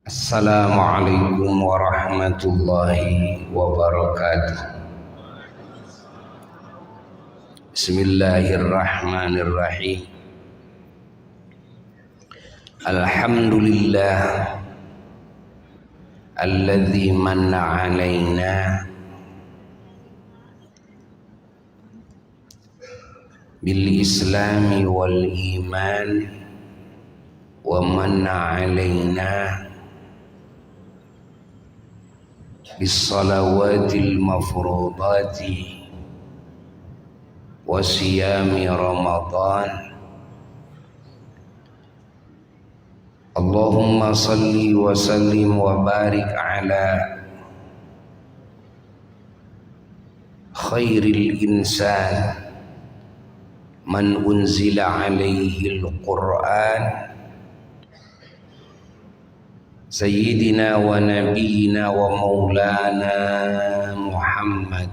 Assalamualaikum warahmatullahi wabarakatuh. Bismillahirrahmanirrahim. Alhamdulillah alladzi manna alaina bil islami wal iman wa manna alaina bisalawatil mafrudati wa siyami ramadan. Allahumma salli wa sallim wa barik ala khairil insan man unzila alaihi al-Qur'an Sayyidina wa nabiyina wa maulana Muhammad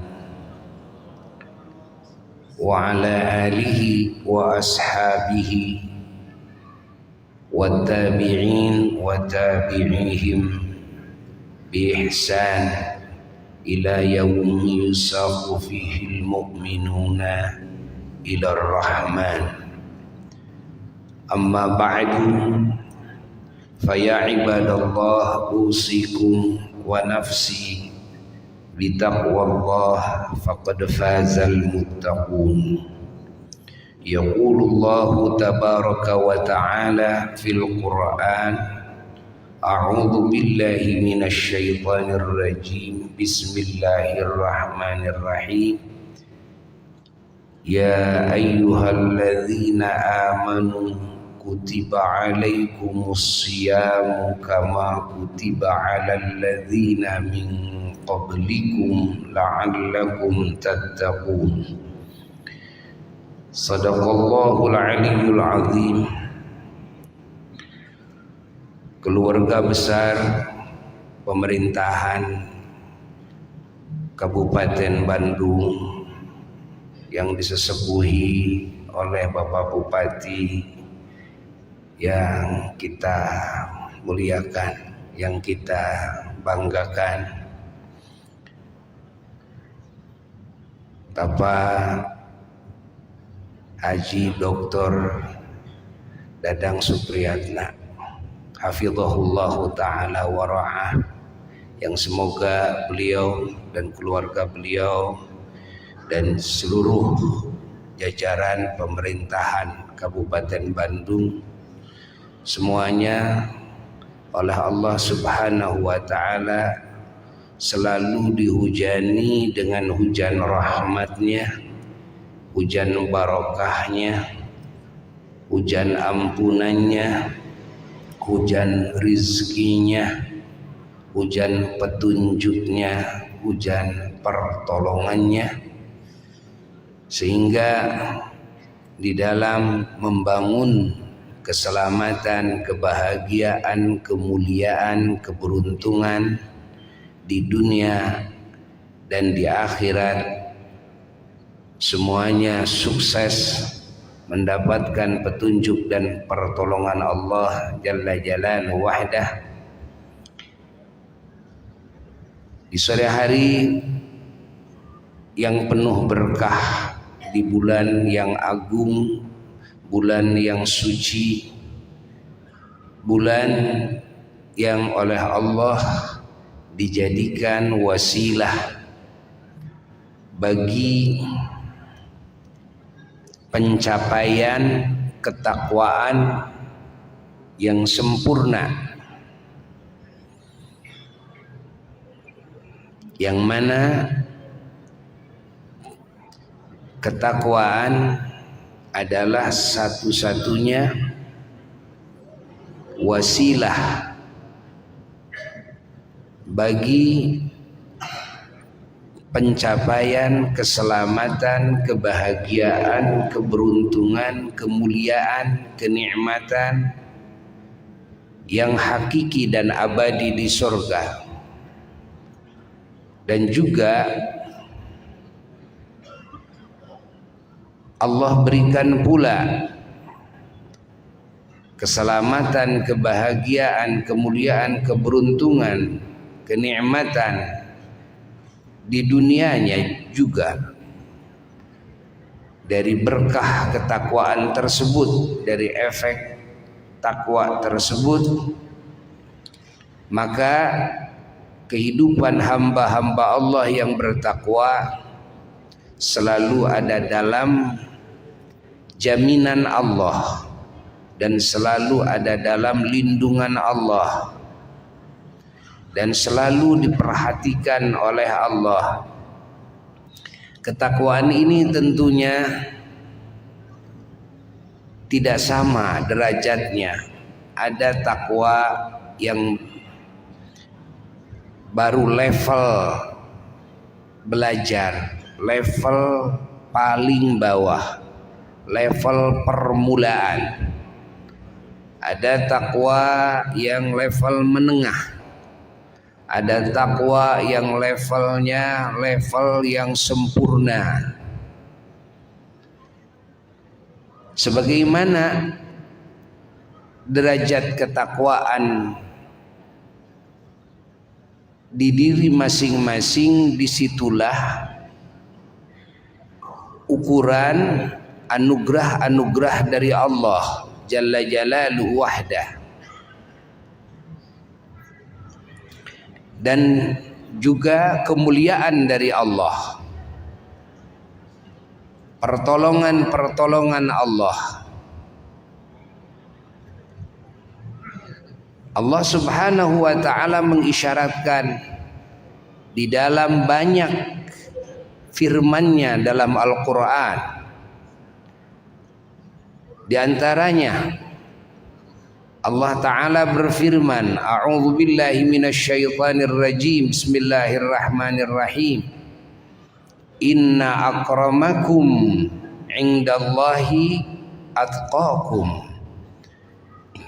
wa ala alihi wa ashabihi wa tabi'in wa tabi'ihim bi ihsan ila yaumi yusaqu fihi al-mu'minuna ila ar-rahman. Amma ba'du, faya ibadallah usikum wa nafsi bitaqwallah faqad fazal muttaqun. Yaqulullahu tabaraka wa ta'ala fil Qur'an, a'udzu billahi minasy syaithanir rajim, bismillahirrahmanirrahim. Ya ayyuhalladzina amanu kutiba alaikumus siyamu kama kutiba alal ladzina min qablikum la'allakum tattaqun. Sadaqallahul aliyyul azim. Keluarga besar pemerintahan Kabupaten Bandung yang disesepuhi oleh Bapak Bupati yang kita muliakan, yang kita banggakan, Bapak Haji Dr. Dadang Supriyatna, hafizahullahu ta'ala wa ra'ah, yang semoga beliau dan keluarga beliau dan seluruh jajaran pemerintahan Kabupaten Bandung semuanya oleh Allah Subhanahu wa ta'ala selalu dihujani dengan hujan rahmatnya, hujan barokahnya, hujan ampunannya, hujan rizkinya, hujan petunjuknya, hujan pertolongannya, sehingga di dalam membangun keselamatan, kebahagiaan, kemuliaan, keberuntungan di dunia dan di akhirat, semuanya sukses mendapatkan petunjuk dan pertolongan Allah Jalla Jalaluhu wahdah. Di sore hari yang penuh berkah, di bulan yang agung, bulan yang suci, bulan yang oleh Allah dijadikan wasilah bagi pencapaian ketakwaan yang sempurna, yang mana ketakwaan adalah satu-satunya wasilah bagi pencapaian keselamatan, kebahagiaan, keberuntungan, kemuliaan, kenikmatan yang hakiki dan abadi di surga. Dan juga Allah berikan pula keselamatan, kebahagiaan, kemuliaan, keberuntungan, kenikmatan di dunianya juga dari berkah ketakwaan tersebut, dari efek takwa tersebut. Maka kehidupan hamba-hamba Allah yang bertakwa selalu ada dalam jaminan Allah dan selalu ada dalam lindungan Allah dan selalu diperhatikan oleh Allah. Ketakwaan ini tentunya tidak sama derajatnya. Ada takwa yang baru level belajar, level paling bawah, level permulaan. Ada takwa yang level menengah, ada takwa yang levelnya level yang sempurna. Sebagaimana derajat ketakwaan di diri masing-masing, disitulah ukuran anugerah-anugerah dari Allah Jalla Jalaluhu wahdah, dan juga kemuliaan dari Allah, pertolongan-pertolongan Allah. Allah Subhanahu wa ta'ala mengisyaratkan di dalam banyak firman-Nya dalam Al-Quran. Di antaranya Allah Ta'ala berfirman, A'udzu billahi minasyaitonir rajim, Bismillahirrahmanirrahim. Inna akramakum indallahi atqakum.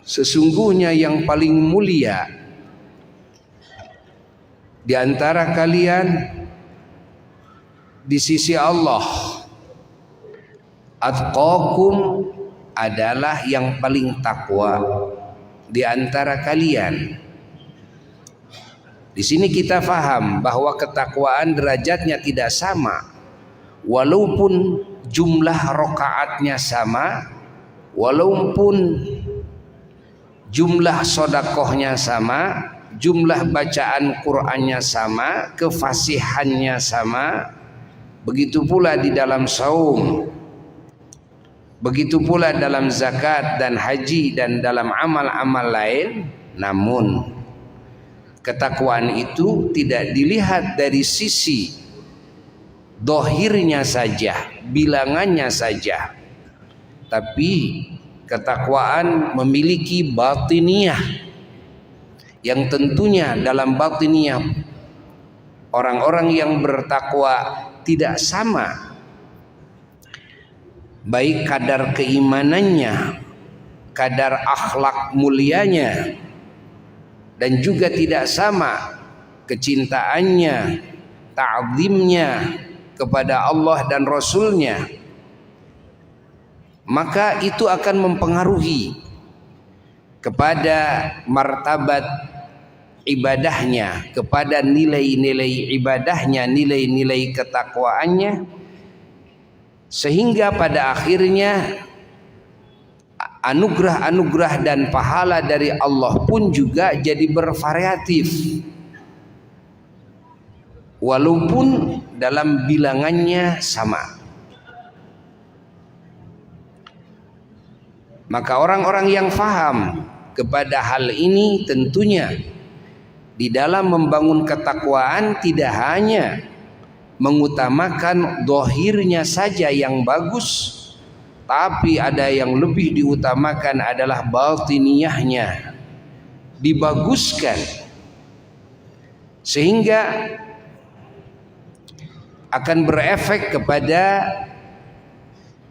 Sesungguhnya yang paling mulia di antara kalian di sisi Allah, atqakum adalah yang paling takwa di antara kalian. Di sini kita faham bahwa ketakwaan derajatnya tidak sama, walaupun jumlah rakaatnya sama, walaupun jumlah sodakohnya sama, jumlah bacaan Qur'annya sama, kefasihannya sama. Begitu pula di dalam saum, begitu pula dalam zakat dan haji dan dalam amal-amal lain. Namun ketakwaan itu tidak dilihat dari sisi dohirnya saja, bilangannya saja, tapi ketakwaan memiliki batiniyah, yang tentunya dalam batiniyah orang-orang yang bertakwa tidak sama, baik kadar keimanannya, kadar akhlak mulianya, dan juga tidak sama kecintaannya, ta'zimnya kepada Allah dan Rasulnya. Maka itu akan mempengaruhi kepada martabat ibadahnya, kepada nilai-nilai ibadahnya, nilai-nilai ketakwaannya, sehingga pada akhirnya anugerah-anugerah dan pahala dari Allah pun juga jadi bervariatif, walaupun dalam bilangannya sama. Maka orang-orang yang faham kepada hal ini tentunya di dalam membangun ketakwaan tidak hanya mengutamakan dohirnya saja yang bagus, tapi ada yang lebih diutamakan adalah batiniyahnya, dibaguskan, sehingga akan berefek kepada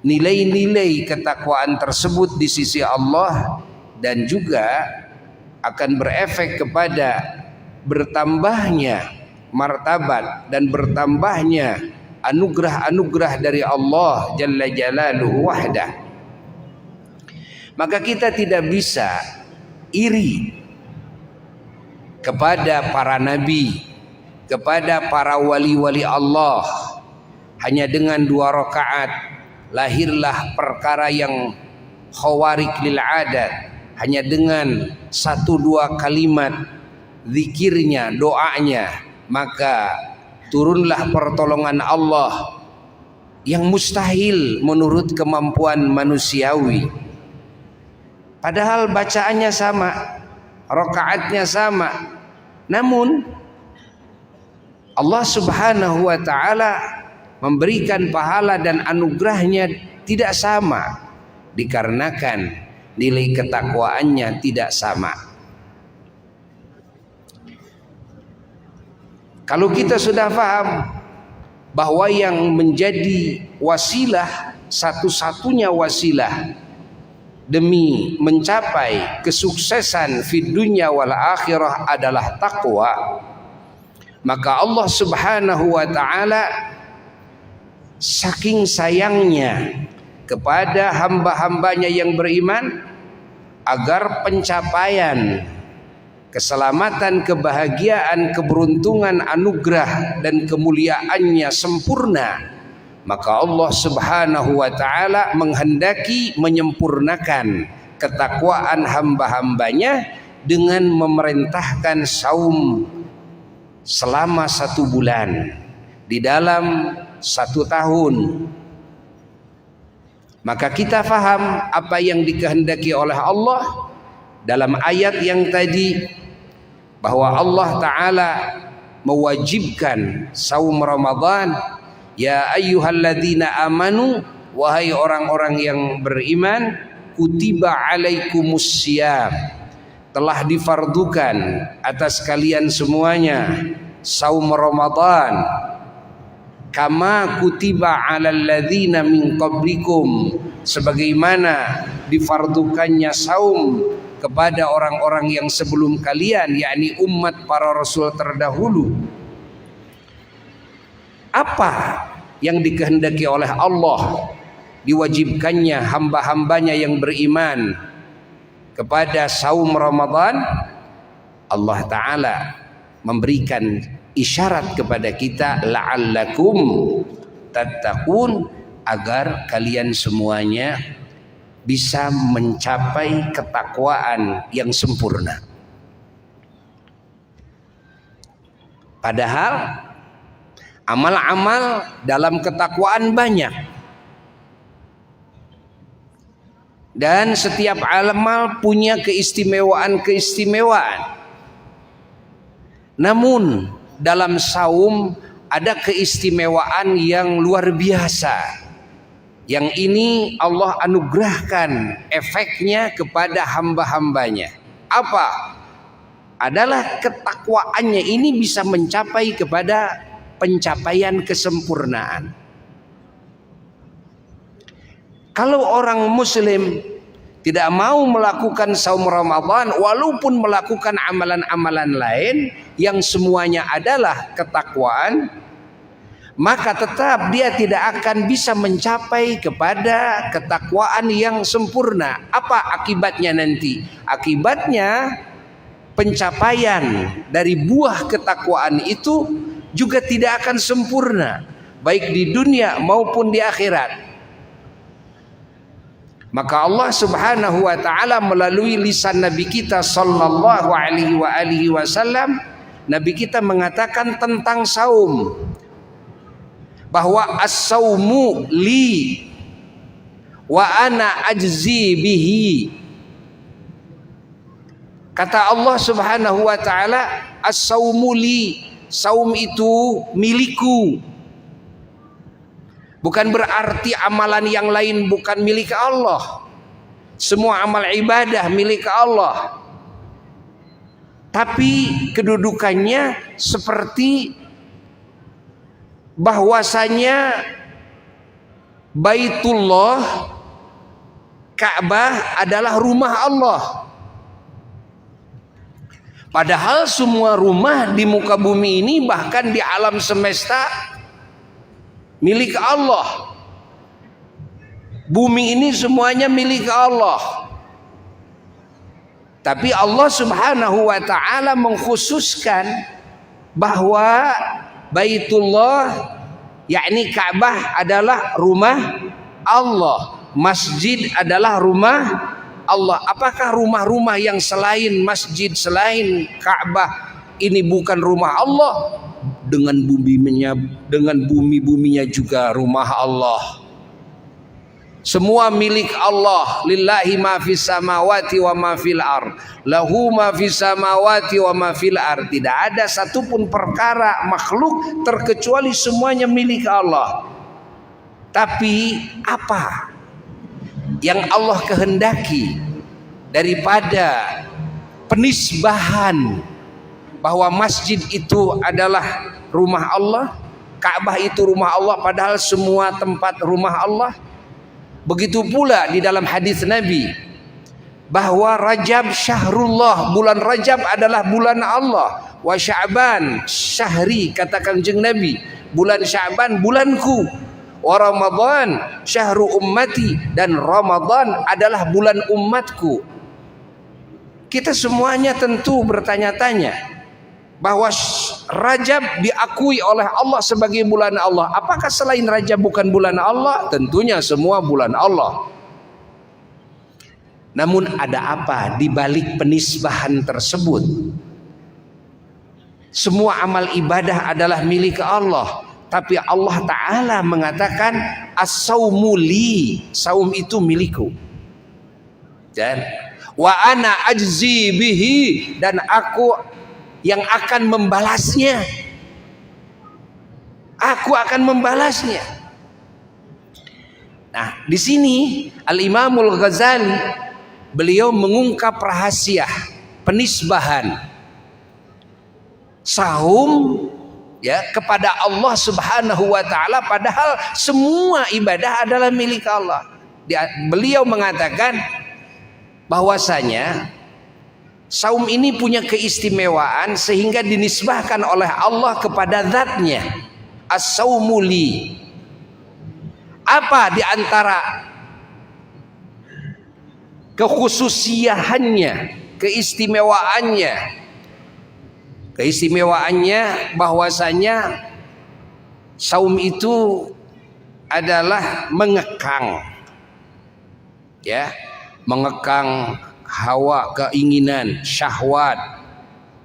nilai-nilai ketakwaan tersebut di sisi Allah, dan juga akan berefek kepada bertambahnya martabat dan bertambahnya anugerah-anugerah dari Allah Jalla Jalaluhu wahdah. Maka kita tidak bisa iri kepada para nabi, kepada para wali-wali Allah. Hanya dengan 2 rakaat lahirlah perkara yang khawarik lil adat. Hanya dengan 1-2 kalimat zikirnya, doanya, maka turunlah pertolongan Allah yang mustahil menurut kemampuan manusiawi. Padahal bacaannya sama, rakaatnya sama, namun Allah Subhanahu wa ta'ala memberikan pahala dan anugerahnya tidak sama, dikarenakan nilai ketakwaannya tidak sama. Kalau kita sudah paham bahwa yang menjadi wasilah, satu-satunya wasilah demi mencapai kesuksesan fid dunya wal akhirah adalah takwa, maka Allah Subhanahu wa ta'ala saking sayangnya kepada hamba-hambanya yang beriman agar pencapaian keselamatan, kebahagiaan, keberuntungan, anugerah dan kemuliaannya sempurna, maka Allah Subhanahu wa ta'ala menghendaki menyempurnakan ketakwaan hamba-hambanya dengan memerintahkan saum selama 1 bulan di dalam 1 tahun. Maka kita faham apa yang dikehendaki oleh Allah dalam ayat yang tadi, bahwa Allah Ta'ala mewajibkan saum Ramadan. Ya ayyuhalladzina amanu, wahai orang-orang yang beriman, kutiba alaikumus syiyam, telah difardukan atas kalian semuanya saum Ramadan, kama kutiba alal ladzina min qablikum, sebagaimana difardukannya saum kepada orang-orang yang sebelum kalian, yakni umat para rasul terdahulu. Apa yang dikehendaki oleh Allah diwajibkannya hamba-hambanya yang beriman kepada saum Ramadan? Allah Ta'ala memberikan isyarat kepada kita, la'allakum tattaqun, agar kalian semuanya bisa mencapai ketakwaan yang sempurna. Padahal amal-amal dalam ketakwaan banyak, dan setiap amal punya keistimewaan. Namun dalam saum ada keistimewaan yang luar biasa. Yang ini Allah anugerahkan efeknya kepada hamba-hambanya. Apa? Adalah ketakwaannya ini bisa mencapai kepada pencapaian kesempurnaan. Kalau orang muslim tidak mau melakukan saum Ramadan, walaupun melakukan amalan-amalan lain yang semuanya adalah ketakwaan, maka tetap dia tidak akan bisa mencapai kepada ketakwaan yang sempurna. Apa akibatnya nanti? Akibatnya pencapaian dari buah ketakwaan itu juga tidak akan sempurna, baik di dunia maupun di akhirat. Maka Allah Subhanahu wa ta'ala melalui lisan Nabi kita sallallahu alaihi wasallam, Nabi kita mengatakan tentang saum, bahwa as-saumu li wa ana ajzi bihi. Kata Allah Subhanahu wa ta'ala, as-saumu li, saum itu milikku. Bukan berarti amalan yang lain bukan milik Allah. Semua amal ibadah milik Allah. Tapi kedudukannya seperti bahwasanya Baitullah, Ka'bah adalah rumah Allah. Padahal semua rumah di muka bumi ini, bahkan di alam semesta, milik Allah. Bumi ini semuanya milik Allah. Tapi Allah Subhanahu wa taala mengkhususkan bahwa Baitullah yakni Ka'bah adalah rumah Allah, masjid adalah rumah Allah. Apakah rumah-rumah yang selain masjid, selain Ka'bah ini bukan rumah Allah? Dengan bumi-buminya juga rumah Allah. Semua milik Allah. Lillahi ma fis samawati wa ma fil ard. Lahu ma fis samawati wa ma fil ard. Tidak ada satupun perkara makhluk terkecuali semuanya milik Allah. Tapi apa yang Allah kehendaki daripada penisbahan bahwa masjid itu adalah rumah Allah, Ka'bah itu rumah Allah, padahal semua tempat rumah Allah. Begitu pula di dalam hadis Nabi bahwa Rajab syahrullah, bulan Rajab adalah bulan Allah. Wa Sya'ban syahri, kata Kanjeng Nabi, bulan Sya'ban bulanku. Wa Ramadan syahru ummati, dan Ramadan adalah bulan umatku. Kita semuanya tentu bertanya-tanya bahwa Rajab diakui oleh Allah sebagai bulan Allah. Apakah selain Rajab bukan bulan Allah? Tentunya semua bulan Allah. Namun ada apa di balik penisbahan tersebut? Semua amal ibadah adalah milik Allah, tapi Allah Ta'ala mengatakan as-saumu li, saum itu milikku, dan wa ana ajzi bihi, dan aku yang akan membalasnya. Aku akan membalasnya. Nah, di sini Al-Imamul Ghazali beliau mengungkap rahasia penisbahan saum ya kepada Allah Subhanahu wa taala, padahal semua ibadah adalah milik Allah. Beliau mengatakan bahwasanya saum ini punya keistimewaan sehingga dinisbahkan oleh Allah kepada zatnya. As-saumu li. Apa di antara kekhususiahannya, keistimewaannya? Keistimewaannya bahwasanya saum itu adalah mengekang, ya, mengekang hawa, keinginan, syahwat,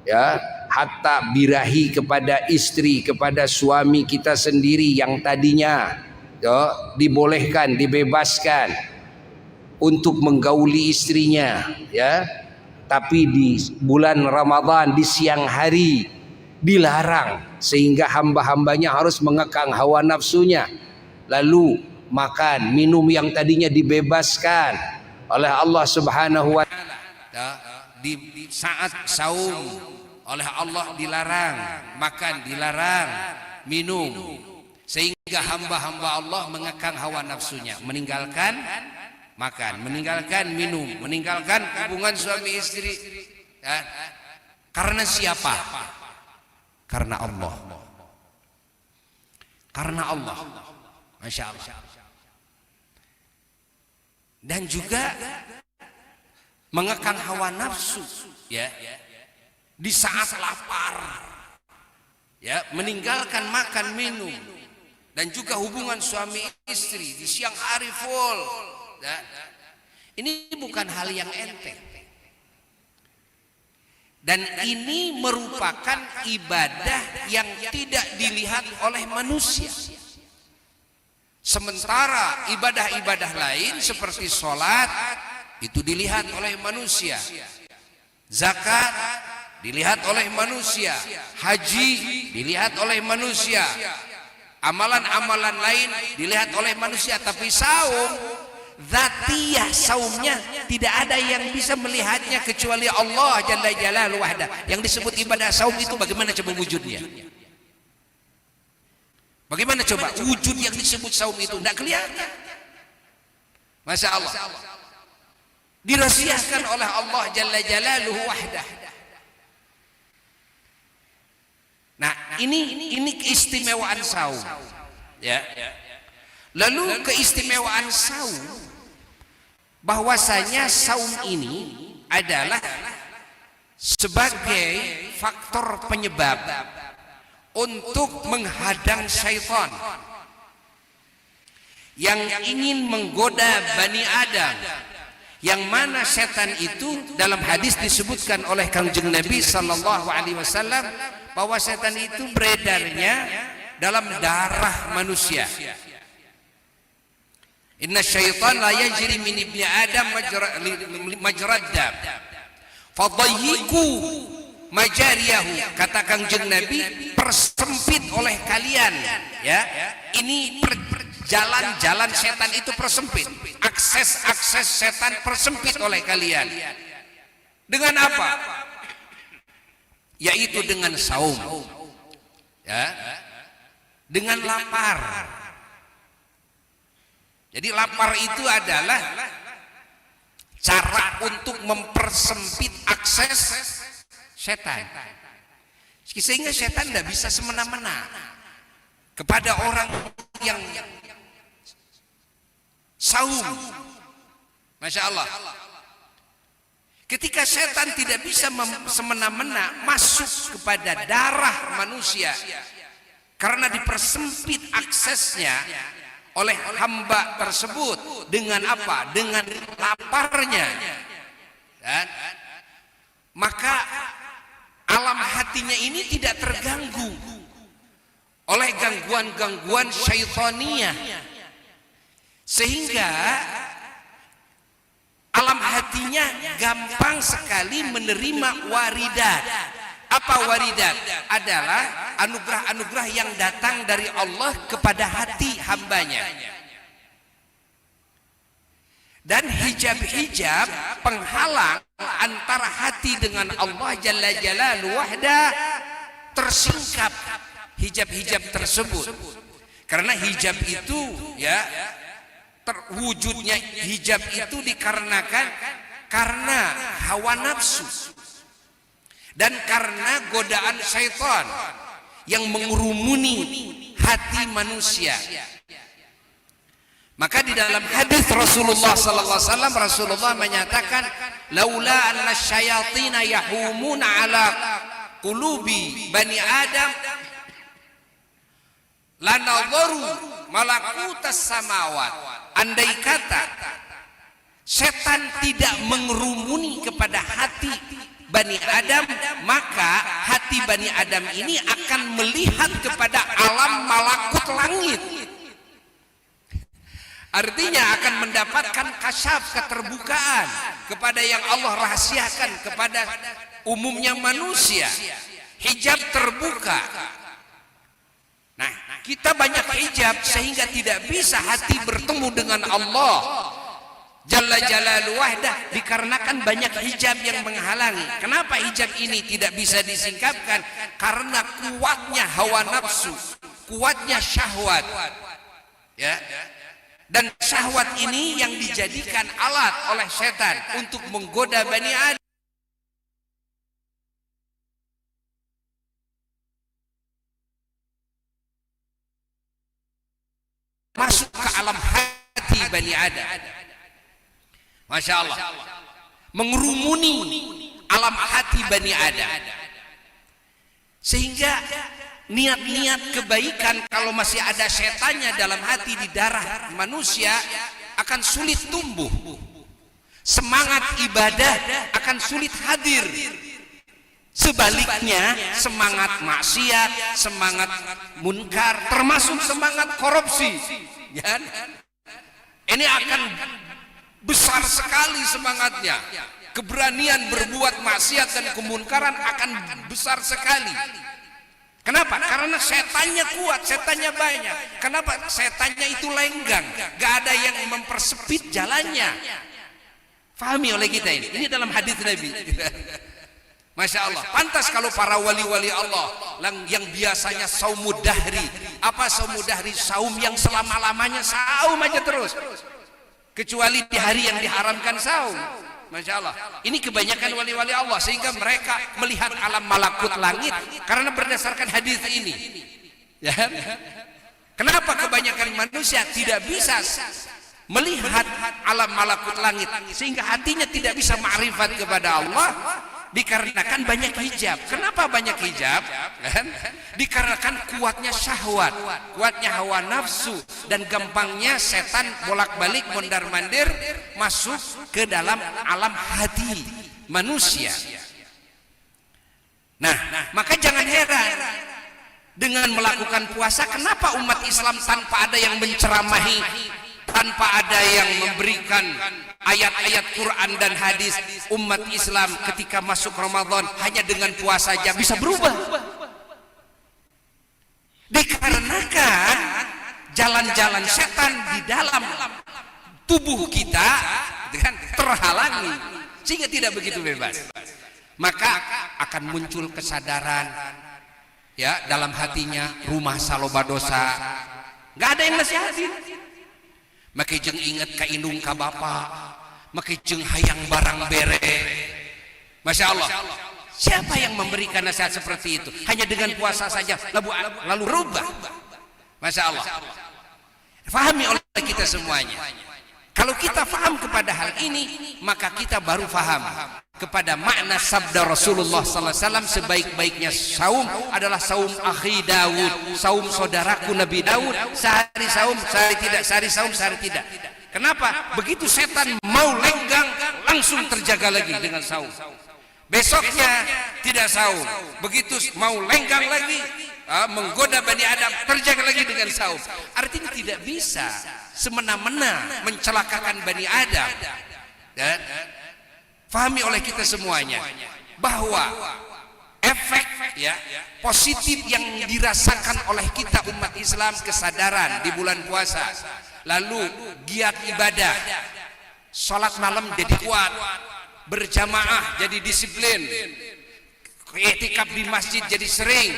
ya, hatta birahi kepada istri, kepada suami kita sendiri yang tadinya ya, dibolehkan, dibebaskan untuk menggauli istrinya, ya, tapi di bulan Ramadan di siang hari dilarang, sehingga hamba-hambanya harus mengekang hawa nafsunya, lalu makan minum yang tadinya dibebaskan oleh Allah Subhanahu wa taala di saat saum oleh Allah dilarang, makan dilarang, minum, sehingga hamba-hamba Allah mengekang hawa nafsunya, meninggalkan makan, meninggalkan minum, meninggalkan hubungan suami istri, ya. Karena siapa? Karena Allah. Karena Allah. Masya Allah. Dan juga mengekang hawa nafsu, ya, di saat lapar, ya, meninggalkan makan minum, dan juga hubungan suami istri di siang hari full, ya. Ini bukan hal yang enteng, dan ini merupakan ibadah yang tidak dilihat oleh manusia. Sementara ibadah-ibadah lain seperti sholat itu dilihat oleh manusia, zakat dilihat oleh manusia, haji dilihat oleh manusia, amalan-amalan lain dilihat oleh manusia. Tapi saum, zatiyah saumnya tidak ada yang bisa melihatnya kecuali Allah Jalla Jalaluhu wahda. Yang disebut ibadah saum itu bagaimana coba wujudnya? Bagaimana coba wujud yang disebut saum itu? Tidak kelihatan. Masya Allah. Dirahasiakan oleh Allah Jalla Jalaluhu wahdah. Nah, ini keistimewaan saum, ya. Lalu keistimewaan saum bahwasanya saum ini adalah sebagai faktor penyebab untuk menghadang syaitan yang ingin menggoda Bani Adam, yang mana setan itu dalam hadis disebutkan oleh Kangjeng Nabi sallallahu alaihi wasallam bahwa setan itu beredarnya dalam darah manusia. Inna syaitan la yajri min ibni Adam majrad dam fadayyiku majariyahu, kata Kangjeng Nabi, persempit oleh kalian ya, ini jalan-jalan setan itu persempit, akses setan persempit oleh kalian. Dengan apa? Yaitu dengan saum ya, dengan lapar. Jadi lapar itu adalah cara untuk mempersempit akses setan, sehingga setan tidak bisa semena-mena kepada orang yang saum. Masya Allah, ketika setan tidak bisa semena-mena masuk kepada darah manusia karena dipersempit aksesnya oleh hamba tersebut dengan apa? Dengan laparnya. Dan maka alam hatinya ini tidak terganggu oleh gangguan-gangguan syaitaniyah, sehingga alam hatinya gampang sekali menerima waridat. Apa waridat? Adalah anugerah-anugerah yang datang dari Allah kepada hati hambanya. Dan hijab-hijab penghalang antara hati dengan Allah Jalla Jalaluhu wahda tersingkap hijab-hijab tersebut. Karena hijab itu ya, terwujudnya hijab itu dikarenakan karena hawa nafsu dan karena godaan syaitan yang mengurumuni hati manusia. Maka di dalam hadis Rasulullah sallallahu alaihi wasallam, Rasulullah menyatakan, laula anna syayatina yahumuna ala qulubi bani Adam lanadharu malakutas samawat. Andai kata setan tidak mengerumuni kepada hati Bani Adam, maka hati Bani Adam ini akan melihat kepada alam malakut langit. Artinya akan mendapatkan kasyaf, keterbukaan kepada yang Allah rahasiakan kepada umumnya manusia. Hijab terbuka. Nah, kita banyak hijab sehingga tidak bisa hati bertemu dengan Allah Jalla Jalaluhu wahdah, dikarenakan banyak hijab yang menghalangi. Kenapa hijab ini tidak bisa disingkapkan? Karena kuatnya hawa nafsu, kuatnya syahwat ya. Dan syahwat ini yang dijadikan alat oleh setan untuk menggoda Bani Adam. Masuk ke alam hati Bani Adam. Masya Allah, mengerumuni alam hati Bani Adam, sehingga niat-niat kebaikan kalau masih ada setannya dalam hati di darah manusia akan sulit tumbuh. Semangat ibadah akan sulit hadir. Sebaliknya semangat maksiat, semangat munkar, termasuk semangat korupsi, ya, ini akan besar sekali semangatnya. Keberanian berbuat maksiat dan kemunkaran akan besar sekali. Kenapa? Karena setannya kuat, setannya banyak. Kenapa? Setannya itu lenggang, gak ada yang mempersempit jalannya. Fahami oleh kita ini. Ini dalam hadis Nabi. Masya Allah. Pantas kalau para wali-wali Allah yang biasanya saumud dahri. Apa saumud dahri? Saum yang selama-lamanya saum aja terus, kecuali di hari yang diharamkan saum. Masya Allah. Ini kebanyakan wali-wali Allah, sehingga mereka melihat alam malakut langit karena berdasarkan hadis ini. Ya. Kenapa kebanyakan manusia tidak bisa melihat alam malakut langit, sehingga hatinya tidak bisa ma'rifat kepada Allah? Dikarenakan banyak hijab. Kenapa banyak hijab? Kan? Dikarenakan kuatnya syahwat, kuatnya hawa nafsu, dan gampangnya setan bolak-balik mondar-mandir masuk ke dalam alam hati manusia. Nah, maka jangan heran dengan melakukan puasa, kenapa umat Islam tanpa ada yang menceramahi, tanpa ada yang memberikan ayat-ayat Quran dan hadis, umat Islam ketika masuk Ramadan hanya dengan puasa saja bisa berubah. Dikarenakan jalan-jalan setan di dalam tubuh kita terhalangi, sehingga tidak begitu bebas. Maka akan muncul kesadaran ya dalam hatinya, rumah saloba dosa, nggak ada yang nasihatin. Maka jeung inget ka indung ka bapa, maka jeung hayang barang bere. Masya Allah, siapa yang memberikan nasihat seperti itu? Hanya dengan puasa saja lalu rubah. Masya Allah, fahami oleh kita semuanya. Kalau kita faham kepada hal ini, maka kita baru faham kepada makna sabda Rasulullah sallallahu alaihi wasallam, sebaik-baiknya saum adalah saum akhi Daud, saum saudaraku Nabi Daud, sehari saum, sehari tidak, sehari saum, sehari tidak. Kenapa? Begitu setan mau lenggang, langsung terjaga lagi dengan saum. Besoknya tidak saum, begitu mau lenggang lagi, menggoda Bani Adam, terjaga lagi dengan saum. Artinya tidak bisa semena-mena mencelakakan Bani Adam. Dan fahami oleh kita semuanya bahwa efek ya positif yang dirasakan oleh kita umat Islam, kesadaran di bulan puasa, lalu giat ibadah, sholat malam jadi kuat, berjamaah jadi disiplin, i'tikaf di masjid jadi sering,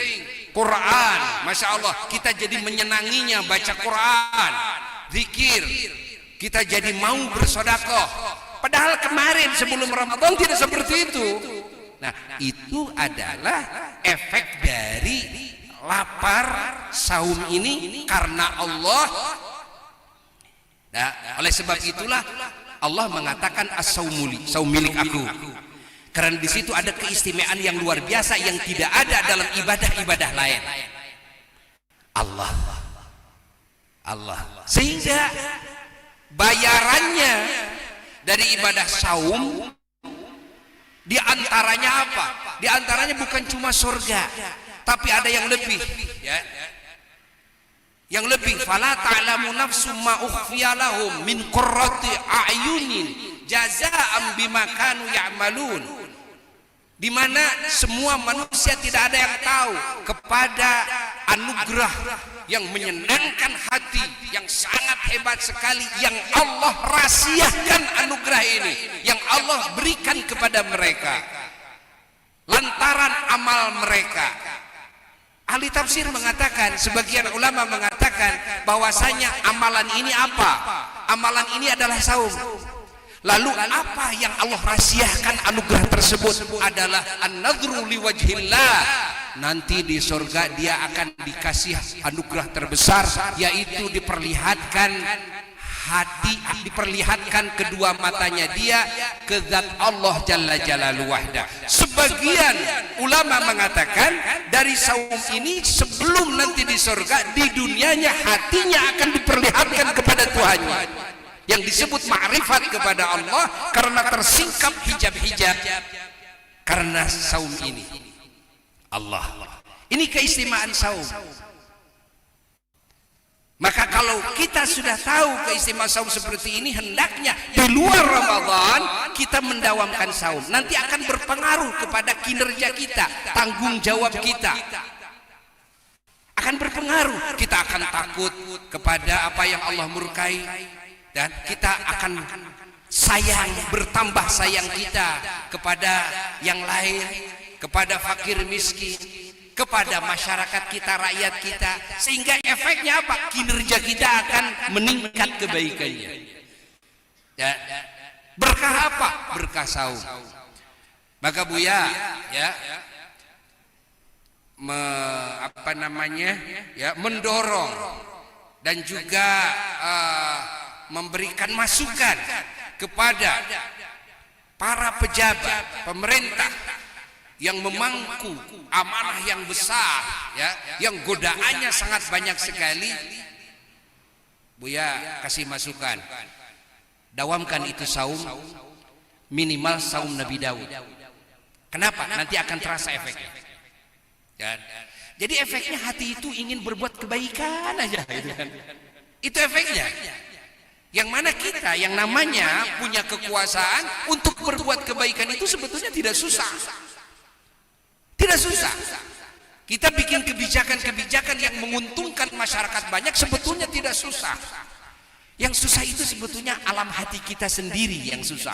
Quran, Masya Allah, kita jadi menyenanginya baca Quran, zikir, kita jadi mau bersedekah. Padahal kemarin sebelum Ramadan tidak seperti itu. Nah, itu adalah efek dari lapar saum ini karena Allah. Nah, oleh sebab itulah Allah mengatakan as-saumuli, saum milik aku. Karena di situ ada keistimewaan yang luar biasa yang tidak ada dalam ibadah-ibadah lain. Allah. Sehingga bayarannya dari ibadah saum di antaranya apa? Di antaranya bukan cuma surga, tapi ada yang lebih, ya. Yang lebih, fala ta'lamu nafsum ma ukhfiya lahum min qurrati a'yunin jazaa'an bima kanu ya'malun. Di mana semua manusia tidak ada yang tahu kepada anugerah yang menyenangkan hati, yang sangat hebat sekali, yang Allah rahasiakan anugerah ini, yang Allah berikan kepada mereka lantaran amal mereka. Ahli tafsir mengatakan, sebagian ulama mengatakan bahwasanya amalan ini apa? Amalan ini adalah saum. Lalu apa yang Allah rahasiakan anugerah tersebut adalah an-nadhru liwajhillah. Nanti di surga dia akan dikasih anugerah terbesar, yaitu diperlihatkan hati, diperlihatkan kedua matanya dia ke zat Allah Jalla Jalaluhu wahda. Sebagian ulama mengatakan dari saum ini sebelum nanti di surga, di dunianya hatinya akan diperlihatkan kepada Tuhannya, yang disebut ma'rifat kepada Allah karena tersingkap hijab-hijab karena saum ini. Allah, ini keistimewaan saum. Maka kalau kita sudah tahu keistimewaan saum seperti ini, hendaknya di luar Ramadan kita mendawamkan saum. Nanti akan berpengaruh kepada kinerja kita, tanggung jawab kita akan berpengaruh. Kita akan takut kepada apa yang Allah murkai, dan kita akan sayang, bertambah sayang kita kepada yang lain, kepada fakir miskin, kepada masyarakat kita, rakyat kita, sehingga efeknya apa? Kinerja kita akan meningkat kebaikannya. Ya. Berkah apa? Berkah saum. Maka Buya ya mendorong dan juga memberikan masukan kepada para pejabat pemerintah yang memangku amanah yang besar, ya, yang godaannya sangat banyak sekali, Buya kasih masukan, dawamkan itu saum, minimal saum Nabi Daud. Kenapa? Nanti akan terasa efeknya. Ya. Jadi efeknya hati itu ingin berbuat kebaikan aja, gitu kan. Itu efeknya. Yang mana kita yang namanya punya kekuasaan untuk berbuat kebaikan itu sebetulnya tidak susah. Tidak susah. Kita bikin kebijakan-kebijakan yang menguntungkan masyarakat banyak sebetulnya tidak susah. Yang susah itu sebetulnya alam hati kita sendiri yang susah.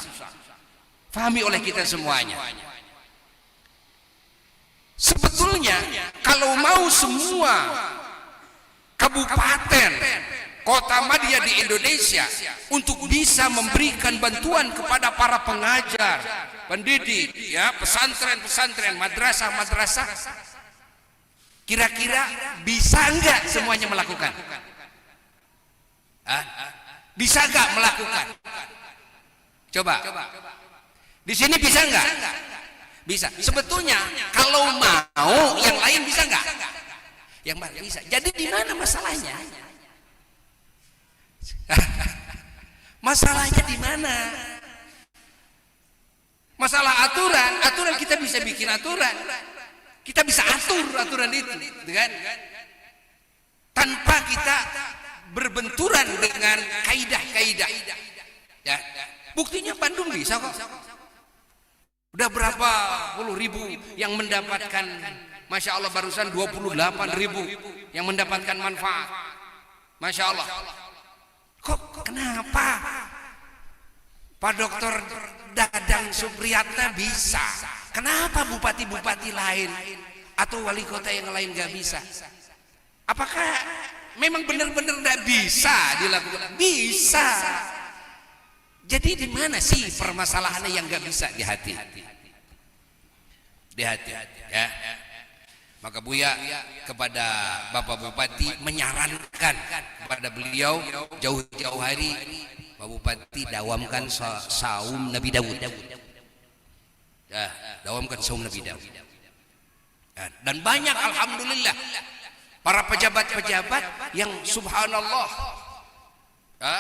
Fahami oleh kita semuanya. Sebetulnya kalau mau semua kabupaten, kota madya di Indonesia untuk bisa memberikan bantuan kepada para pengajar, pendidik, ya, pesantren-pesantren, madrasah-madrasah, kira-kira bisa enggak semuanya melakukan? Bisa enggak melakukan? Coba. Di sini bisa enggak? Bisa. Sebetulnya kalau mau yang lain bisa enggak? Yang mana bisa. Jadi di mana masalahnya? Masalahnya di mana? Masalah aturan kita bisa bikin aturan. Kita bisa atur aturan itu, kan? Tanpa kita berbenturan dengan kaidah-kaidah. Ya. Buktinya Bandung bisa kok. Udah berapa puluh ribu yang mendapatkan, Masya Allah, barusan 28.000 yang mendapatkan manfaat. Masya Allah. Kok kenapa Pak Dokter Dadang Supriyatna bisa? Kenapa bupati-bupati lain atau wali kota yang lain gak bisa? Apakah memang benar-benar gak bisa dilakukan? Bisa. Jadi di mana sih permasalahannya yang gak bisa? Di hati. Di hati, ya. Maka Buya kepada Bapak Bupati menyarankan kepada beliau jauh-jauh hari, Pak Bupati dawamkan saum Nabi Daud. Ya, dawamkan saum Nabi Daud. Dan banyak alhamdulillah para pejabat-pejabat yang subhanallah, ya,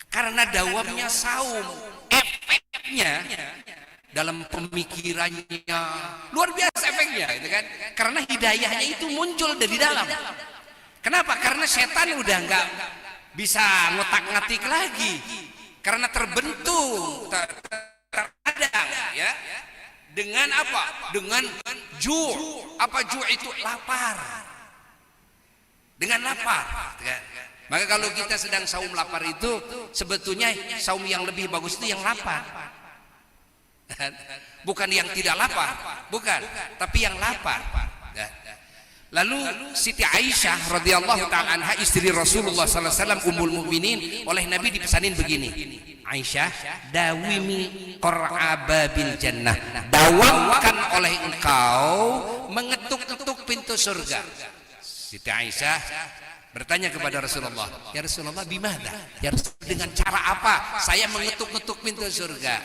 karena dawamnya saum, efeknya dalam pemikirannya luar biasa efeknya, gitu kan? Karena hidayahnya itu muncul dari dalam. Kenapa? Karena setan udah nggak bisa ngotak-ngatik lagi, karena terbentuk terkadang, ya, dengan apa? Dengan ju'. Apa ju' itu? Lapar. Dengan lapar, kan? Maka kalau kita sedang saum lapar itu sebetulnya saum yang lebih bagus itu yang lapar. Bukan yang tidak lapar, bukan, tapi yang lapar. Lalu Siti Aisyah radhiyallahu ta'ala anha, istri Rasulullah sallallahu alaihi wasallam, ummul mukminin, oleh Nabi dipesanin begini, Aisyah, dawimi qur'ababil jannah, dawamkan oleh engkau mengetuk-ketuk pintu surga. Siti Aisyah bertanya kepada Rasulullah, ya Rasulullah, bimana? Ya Rasulullah, dengan cara apa saya mengetuk-ketuk pintu surga?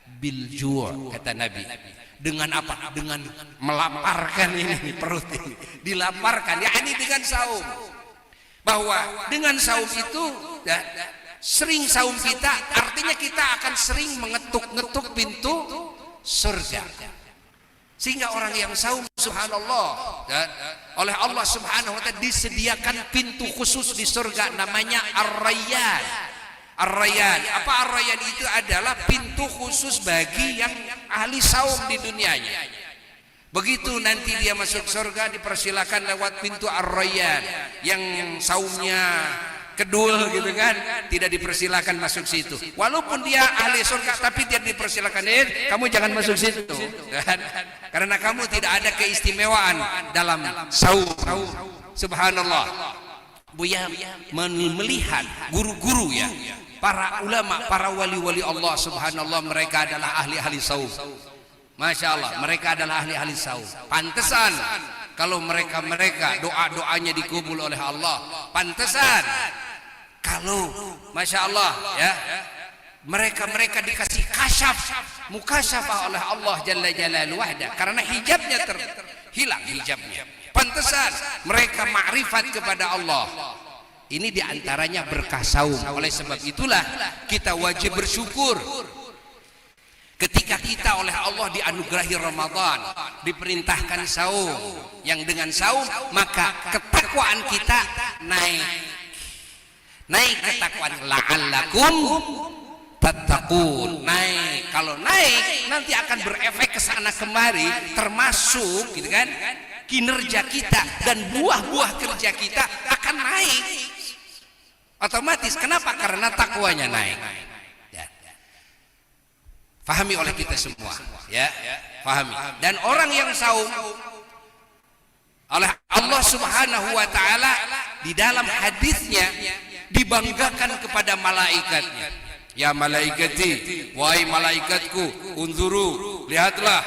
Bil ju', kata Nabi. Dengan apa? Dengan melaparkan ini perut ini, dilaparkan. Ya, ini dengan saum. Bahwa dengan saum itu, ya, sering saum kita, artinya kita akan sering mengetuk-ngetuk pintu surga. Sehingga orang yang saum, subhanallah, ya, oleh Allah subhanahu wa ta'ala disediakan pintu khusus di surga, namanya Ar-Rayyan. Ar-Rayyan, apa Ar-Rayyan itu? Adalah pintu khusus bagi yang ahli saum di dunianya. Begitu nanti dia masuk surga, dipersilakan lewat pintu Ar-Rayyan. Yang saumnya kedul, gitu kan, tidak dipersilakan masuk situ. Walaupun dia ahli surga, tapi dia dipersilakan, kamu jangan masuk situ, kan? Karena kamu tidak ada keistimewaan dalam saum. Subhanallah. Buya melihat guru-guru, ya, para ulama, para wali-wali Allah subhanallah, mereka adalah ahli-ahli saum. Masya Allah, mereka adalah ahli-ahli saum. Pantesan kalau mereka doa-doanya dikabul oleh Allah. Pantesan kalau Masya Allah, ya, mereka dikasih kasyaf, mukasyafah oleh Allah Jalla Jalaluhu wahda, karena hijabnya hilang hijabnya. Pantesan mereka ma'rifat kepada Allah. Ini diantaranya berkah saum. Oleh sebab itulah kita wajib bersyukur ketika kita oleh Allah dianugerahi Ramadan, diperintahkan saum. Yang dengan saum maka ketakwaan kita naik ketakwaan, la'allakum tattaqun, naik. Kalau naik nanti akan berefek ke sana kemari, termasuk gitu kan, kinerja kita dan buah-buah kerja kita akan naik otomatis. Kenapa? Karena takwanya naik. Ya. Fahami oleh kita semua, ya, fahami. Dan orang yang saum oleh Allah Subhanahu wa taala di dalam hadisnya dibanggakan kepada malaikatnya. Ya malaikati, wahai malaikatku, unzuru, lihatlah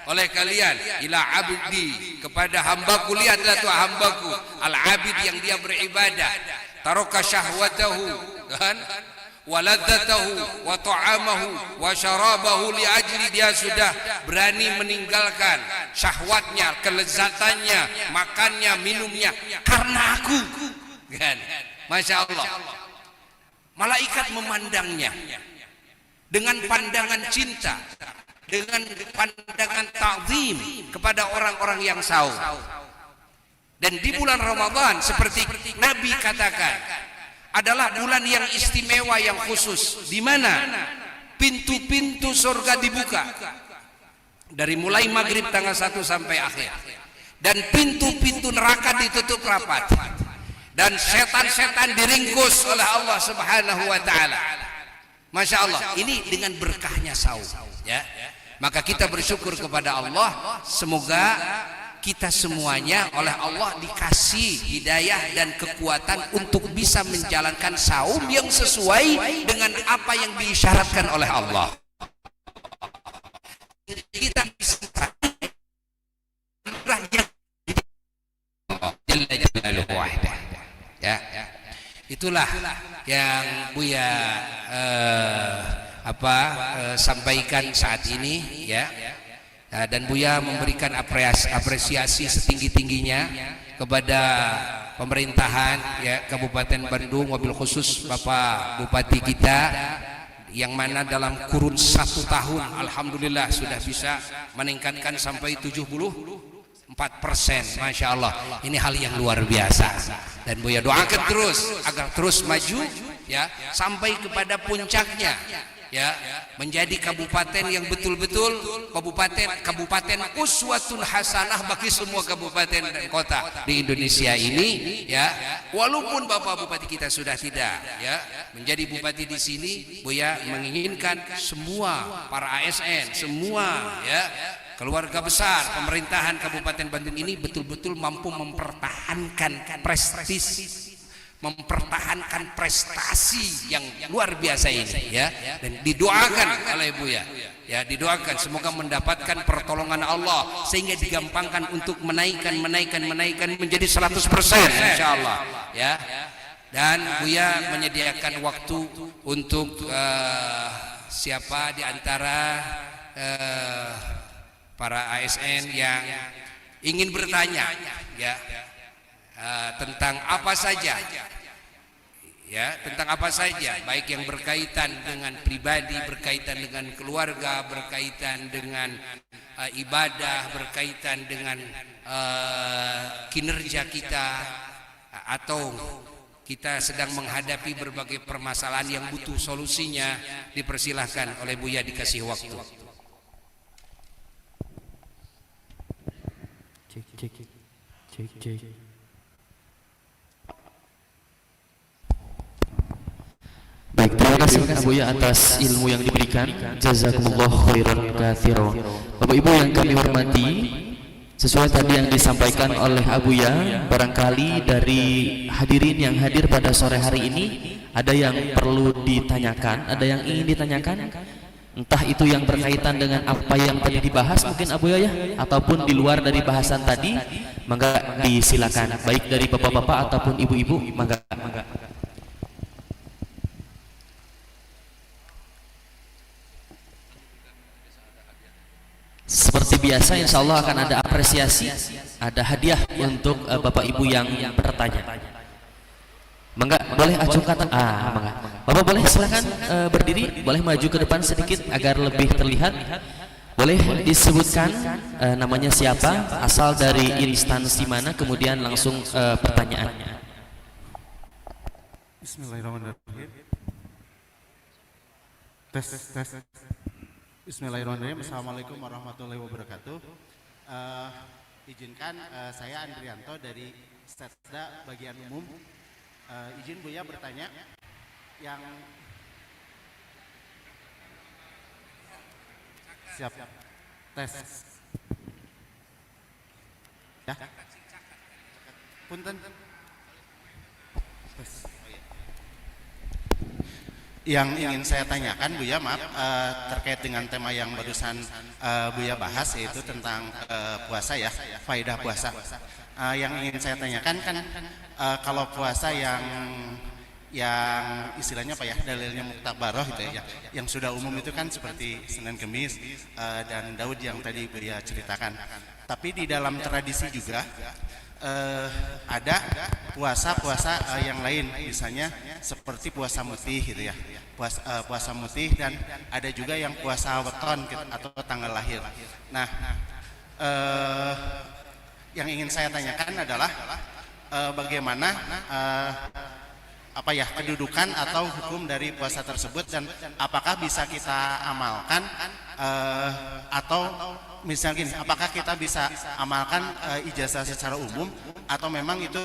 oleh kalian ila abdi, kepada hambaku, lihatlah tuh hambaku al-abid yang dia beribadah, taraka syahwatahu kan, waladzatahu wa ta'amahu wa syarabahu li ajli, dia sudah berani meninggalkan syahwatnya, kelezatannya, makannya, minumnya karena aku kan. Masya Allah, malaikat memandangnya dengan pandangan cinta, dengan pandangan ta'zim kepada orang-orang yang saum. Dan di bulan Ramadan seperti Nabi katakan adalah bulan yang istimewa, yang khusus, di mana pintu-pintu surga dibuka dari mulai maghrib tanggal 1 sampai akhir, dan pintu-pintu neraka ditutup rapat, dan setan-setan diringkus oleh Allah Subhanahu wa taala. Masya Allah, ini dengan berkahnya saum, ya. Maka kita bersyukur kepada Allah, semoga kita semuanya oleh Allah dikasih hidayah dan kekuatan untuk bisa menjalankan saum yang sesuai dengan apa yang diisyaratkan oleh Allah. Kita bisa ya, itulah yang Buya sampaikan saat ini, ya. Dan Buya memberikan apresiasi setinggi-tingginya kepada pemerintahan, ya, Kabupaten Bandung, wabil khusus Bapak Bupati kita, yang mana dalam kurun 1 tahun alhamdulillah sudah bisa meningkatkan sampai 74%. Masya Allah, ini hal yang luar biasa, dan Buya doakan terus agar terus maju, ya, sampai kepada puncaknya, ya, menjadi kabupaten yang betul-betul kabupaten uswatun hasanah bagi semua kabupaten dan kota di Indonesia ini, ya. Walaupun Bapak Bupati kita sudah tidak, ya, menjadi bupati di sini, Buya menginginkan semua para ASN, semua, ya, keluarga besar pemerintahan Kabupaten Bandung ini betul-betul mampu mempertahankan prestis, mempertahankan prestasi yang luar biasa ini, ya. Dan didoakan oleh Buya, ya, didoakan semoga mendapatkan pertolongan Allah sehingga digampangkan untuk menaikkan menjadi 100%, insyaallah, ya. Dan Buya menyediakan waktu untuk siapa di antara para ASN yang ingin bertanya, ya, tentang apa saja, ya, tentang apa saja, baik yang berkaitan dengan pribadi, berkaitan dengan keluarga, berkaitan dengan ibadah, berkaitan dengan kinerja kita, atau kita sedang menghadapi berbagai permasalahan yang butuh solusinya, dipersilahkan oleh Buya, dikasih waktu. Cek. Baik, terima kasih Buya atas ilmu yang diberikan. Jazakumullah khairan katsiran. Bapak Ibu yang kami hormati, sesuai tadi yang disampaikan oleh Buya, barangkali dari hadirin yang hadir pada sore hari ini ada yang perlu ditanyakan, ada yang ingin ditanyakan, entah itu yang berkaitan dengan apa yang tadi dibahas mungkin Buya, ya, ataupun di luar dari bahasan tadi, maka disilakan, baik dari bapak-bapak ataupun ibu-ibu, maka. seperti biasa, insya Allah akan ada apresiasi, ada hadiah untuk Bapak Ibu yang bertanya. Mangga, boleh ajukan mangga. Bapak boleh silakan berdiri, boleh maju ke depan sedikit agar lebih terlihat. Boleh disebutkan namanya siapa, asal dari instansi mana, kemudian langsung pertanyaannya. Bismillahirrahmanirrahim. Tes. Bismillahirrahmanirrahim. Assalamualaikum warahmatullahi wabarakatuh. Izinkan saya Andrianto dari Setda Bagian Umum. Izin Buya bertanya, yang siap tes. Ya. Punten. Tes. Yang ingin saya tanyakan Buya, maaf, terkait dengan tema yang barusan Buya bahas, yaitu tentang puasa ya, faedah puasa. Yang ingin saya tanyakan kan kalau puasa yang istilahnya apa ya, dalilnya muktabaroh gitu ya, yang sudah umum itu kan seperti Senin Kemis dan Daud yang tadi Buya ceritakan. Tapi di dalam tradisi juga ada puasa-puasa yang lain, misalnya seperti puasa mutih gitu ya, puasa mutih, dan ada juga yang puasa weton gitu, atau tanggal lahir. Nah, yang ingin saya tanyakan adalah bagaimana kedudukan atau hukum dari puasa tersebut, dan apakah bisa kita amalkan atau misalnya gini, apakah kita bisa amalkan ijazah secara umum atau memang itu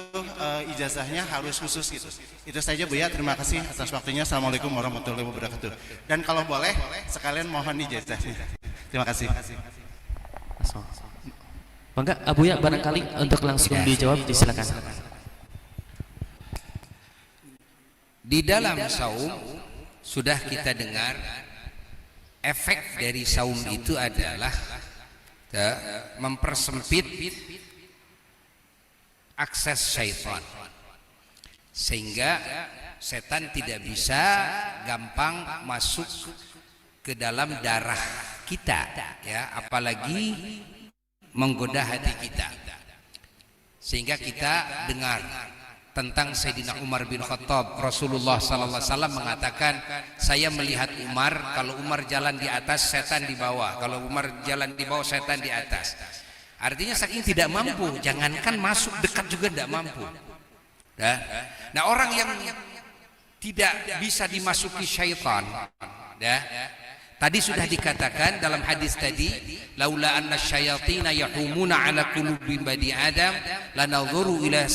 ijazahnya harus khusus gitu. Itu saja Buya, terima kasih atas waktunya. Assalamualaikum warahmatullahi wabarakatuh. Dan kalau boleh sekalian mohon ijazahnya. Terima kasih. Bangga Abuya barangkali untuk langsung dijawab, disilakan. Di dalam saum sudah kita dengar efek dari saum itu adalah mempersempit akses syaitan, sehingga setan tidak bisa gampang masuk ke dalam darah kita ya, apalagi menggoda hati kita. Sehingga kita dengar tentang Sayyidina Umar bin Khattab, Rasulullah sallallahu alaihi wasallam mengatakan, saya melihat Umar, kalau Umar jalan di atas, setan di bawah, kalau Umar jalan di bawah, setan di atas. Artinya saking tidak mampu, jangankan masuk dekat juga tidak mampu. Nah, orang yang tidak bisa dimasuki syaitan, tadi sudah dikatakan dalam hadis tadi, laula anna syayatina yahumuna ala qulubi bani adam lanadhuru ila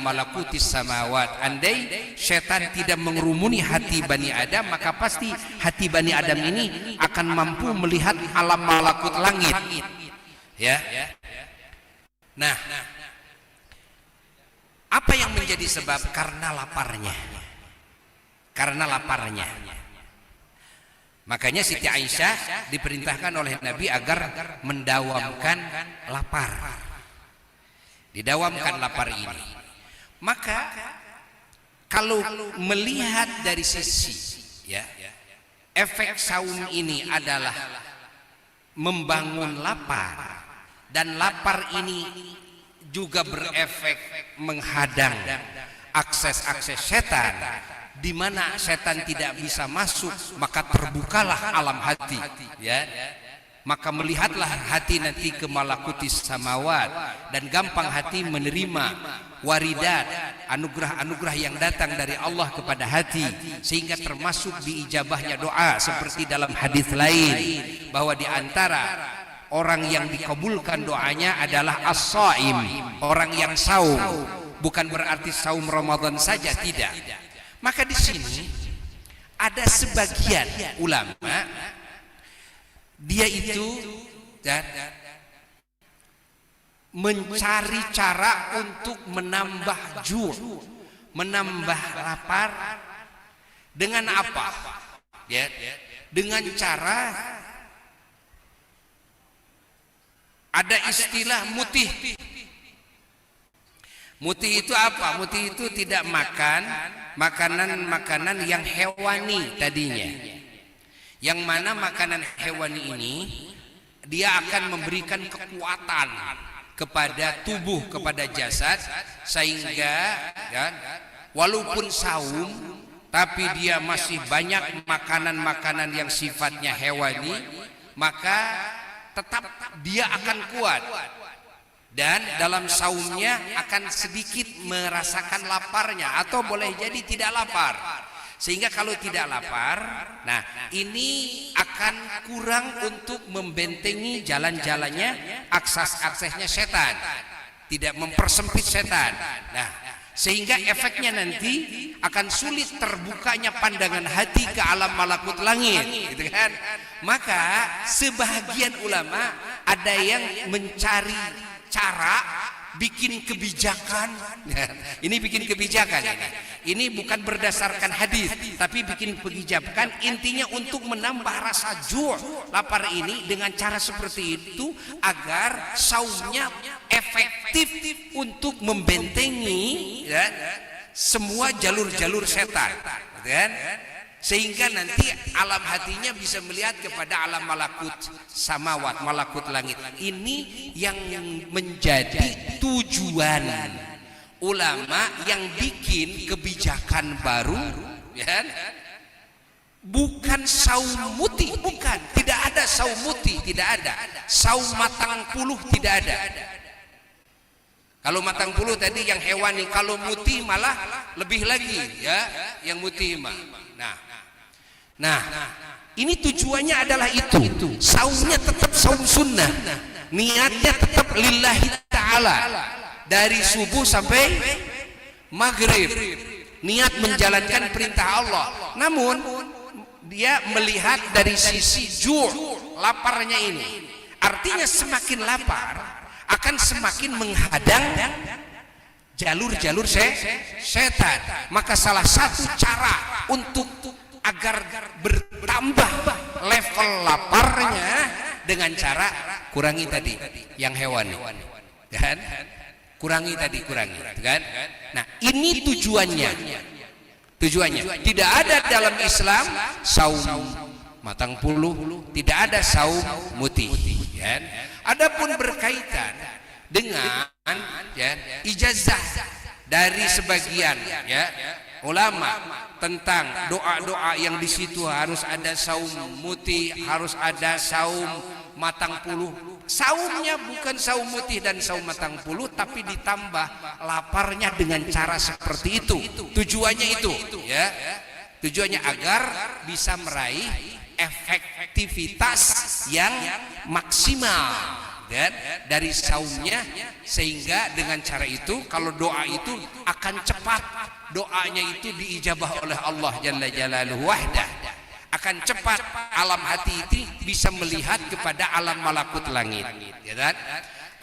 malakutis samawat. Andai syaitan tidak mengerumuni hati Bani Adam, maka pasti hati Bani Adam ini akan mampu melihat alam malakut langit. Ya. Nah, apa yang menjadi sebab? Karena laparnya. Makanya Siti Aisyah diperintahkan oleh Nabi agar mendawamkan lapar. Didawamkan lapar ini. Maka kalau melihat dari sisi efek saum ini adalah membangun lapar, dan lapar ini juga berefek menghadang akses-akses setan, di mana setan tidak bisa masuk, maka terbukalah alam hati maka melihatlah hati nanti ke malakutis samawat, dan gampang hati menerima waridat, anugerah-anugerah yang datang dari Allah kepada hati, sehingga termasuk diijabahnya doa, seperti dalam hadis lain bahwa di antara orang yang dikabulkan doanya adalah as-shaim, orang yang saum. Bukan berarti saum Ramadan saja, tidak. Maka di sini ada sebagian ulama, dia itu mencari cara untuk menambah menambah lapar. Dengan apa? Dengan cara ada istilah mutih. Mutih itu apa? Mutih itu tidak makan makanan-makanan yang hewani tadinya. Yang mana makanan hewani ini dia akan memberikan kekuatan kepada tubuh, kepada jasad, sehingga kan, walaupun saum tapi dia masih banyak makanan-makanan yang sifatnya hewani, maka tetap dia akan kuat, dan dalam saumnya akan sedikit merasakan laparnya, atau boleh jadi tidak lapar. Sehingga kalau tidak lapar, nah ini akan kurang untuk membentengi jalan-jalannya, akses-aksesnya setan, tidak mempersempit setan. Nah, sehingga efeknya nanti akan sulit terbukanya pandangan hati ke alam malakut langit, gitu kan? Maka sebahagian ulama ada yang mencari cara bikin kebijakan. Ini bikin kebijakan ini bukan berdasarkan hadis, tapi bikin kebijakan intinya untuk menambah rasa lapar ini dengan cara seperti itu, agar saumnya efektif untuk membentengi ya, semua jalur-jalur setan, kan? Sehingga nanti alam hatinya bisa melihat kepada alam malakut samawat, malakut langit. Ini yang menjadi tujuan ulama yang bikin kebijakan baru, ya. Bukan saum mutih, bukan, tidak ada saum mutih, tidak ada. Saum matang puluh tidak ada. Kalau matang puluh tadi yang hewani, kalau mutih malah lebih lagi, ya, yang mutih mah. Nah, ini tujuannya adalah itu. Saumnya tetap saum sunnah, niatnya tetap lillahi ta'ala, dari subuh sampai maghrib, niat menjalankan perintah Allah. Namun dia melihat dari sisi laparnya ini, artinya semakin lapar akan semakin menghadang jalur-jalur setan. Maka salah satu cara untuk agar bertambah level laparnya dengan cara kurangi tadi yang hewani, kan? Kurangi, kan? Nah, ini tujuannya. Tidak ada dalam Islam saum matang puluh, tidak ada saum mutih, kan? Adapun berkaitan dengan ya, ijazah dari sebagian ya ulama tentang doa-doa yang di situ harus ada saum mutih, harus ada saum matang puluh. Saumnya bukan saum mutih dan saum matang puluh, tapi ditambah laparnya dengan cara seperti itu. Tujuannya itu, ya. Tujuannya agar bisa meraih efektivitas yang maksimal dan dari saumnya, sehingga dengan cara itu kalau doa itu akan cepat, doanya itu diijabah oleh Allah Jalla Jalaluhu wahdah, akan cepat alam hati itu bisa melihat kepada alam malakut langit, ya kan?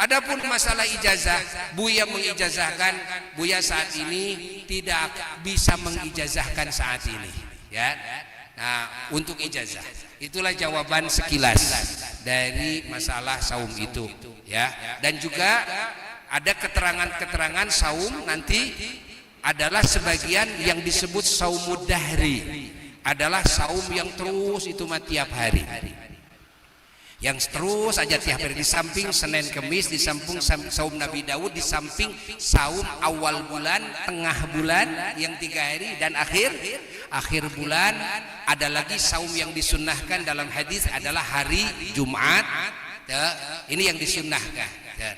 Adapun masalah ijazah, Buya mengijazahkan, Buya saat ini tidak bisa mengijazahkan saat ini, ya. Nah, untuk ijazah itulah jawaban sekilas dari masalah saum itu, ya. Dan juga ada keterangan-keterangan saum nanti adalah sebagian yang disebut saumud dahri, adalah saum yang terus itu tiap hari, yang terus aja tiap hari, di samping Senin Kemis, di samping saum Nabi Daud, di samping saum awal bulan, tengah bulan yang 3 hari, dan akhir bulan. Ada lagi saum yang disunnahkan dalam hadis adalah hari Jumat, ya, ini yang disunnahkan, ya.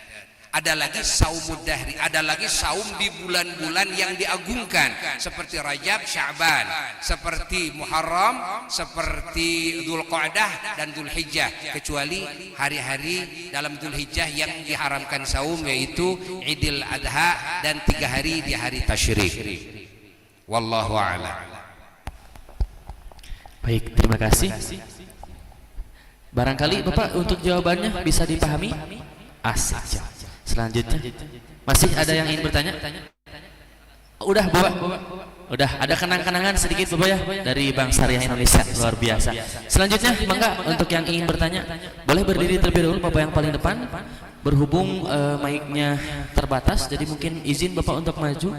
Ada lagi saumud dahri, ada lagi saum di bulan-bulan yang diagungkan seperti Rajab, Sya'ban, seperti Muharram, seperti Dzulqa'dah dan Dzulhijjah, kecuali hari-hari dalam Dzulhijjah yang diharamkan saum, yaitu Idul Adha dan 3 hari di hari tasyrik. Wallahu a'lam. Baik, terima kasih. Barangkali Bapak untuk jawabannya bisa dipahami? Asik. Selanjutnya masih ada yang ingin bertanya? Udah Bapak? Udah ada kenang-kenangan sedikit Bapak ya dari Bank Syariah Indonesia, luar biasa. Selanjutnya mangga untuk yang ingin bertanya boleh berdiri terlebih dahulu Bapak yang paling depan. Berhubung mic-nya terbatas, jadi mungkin izin Bapak untuk maju.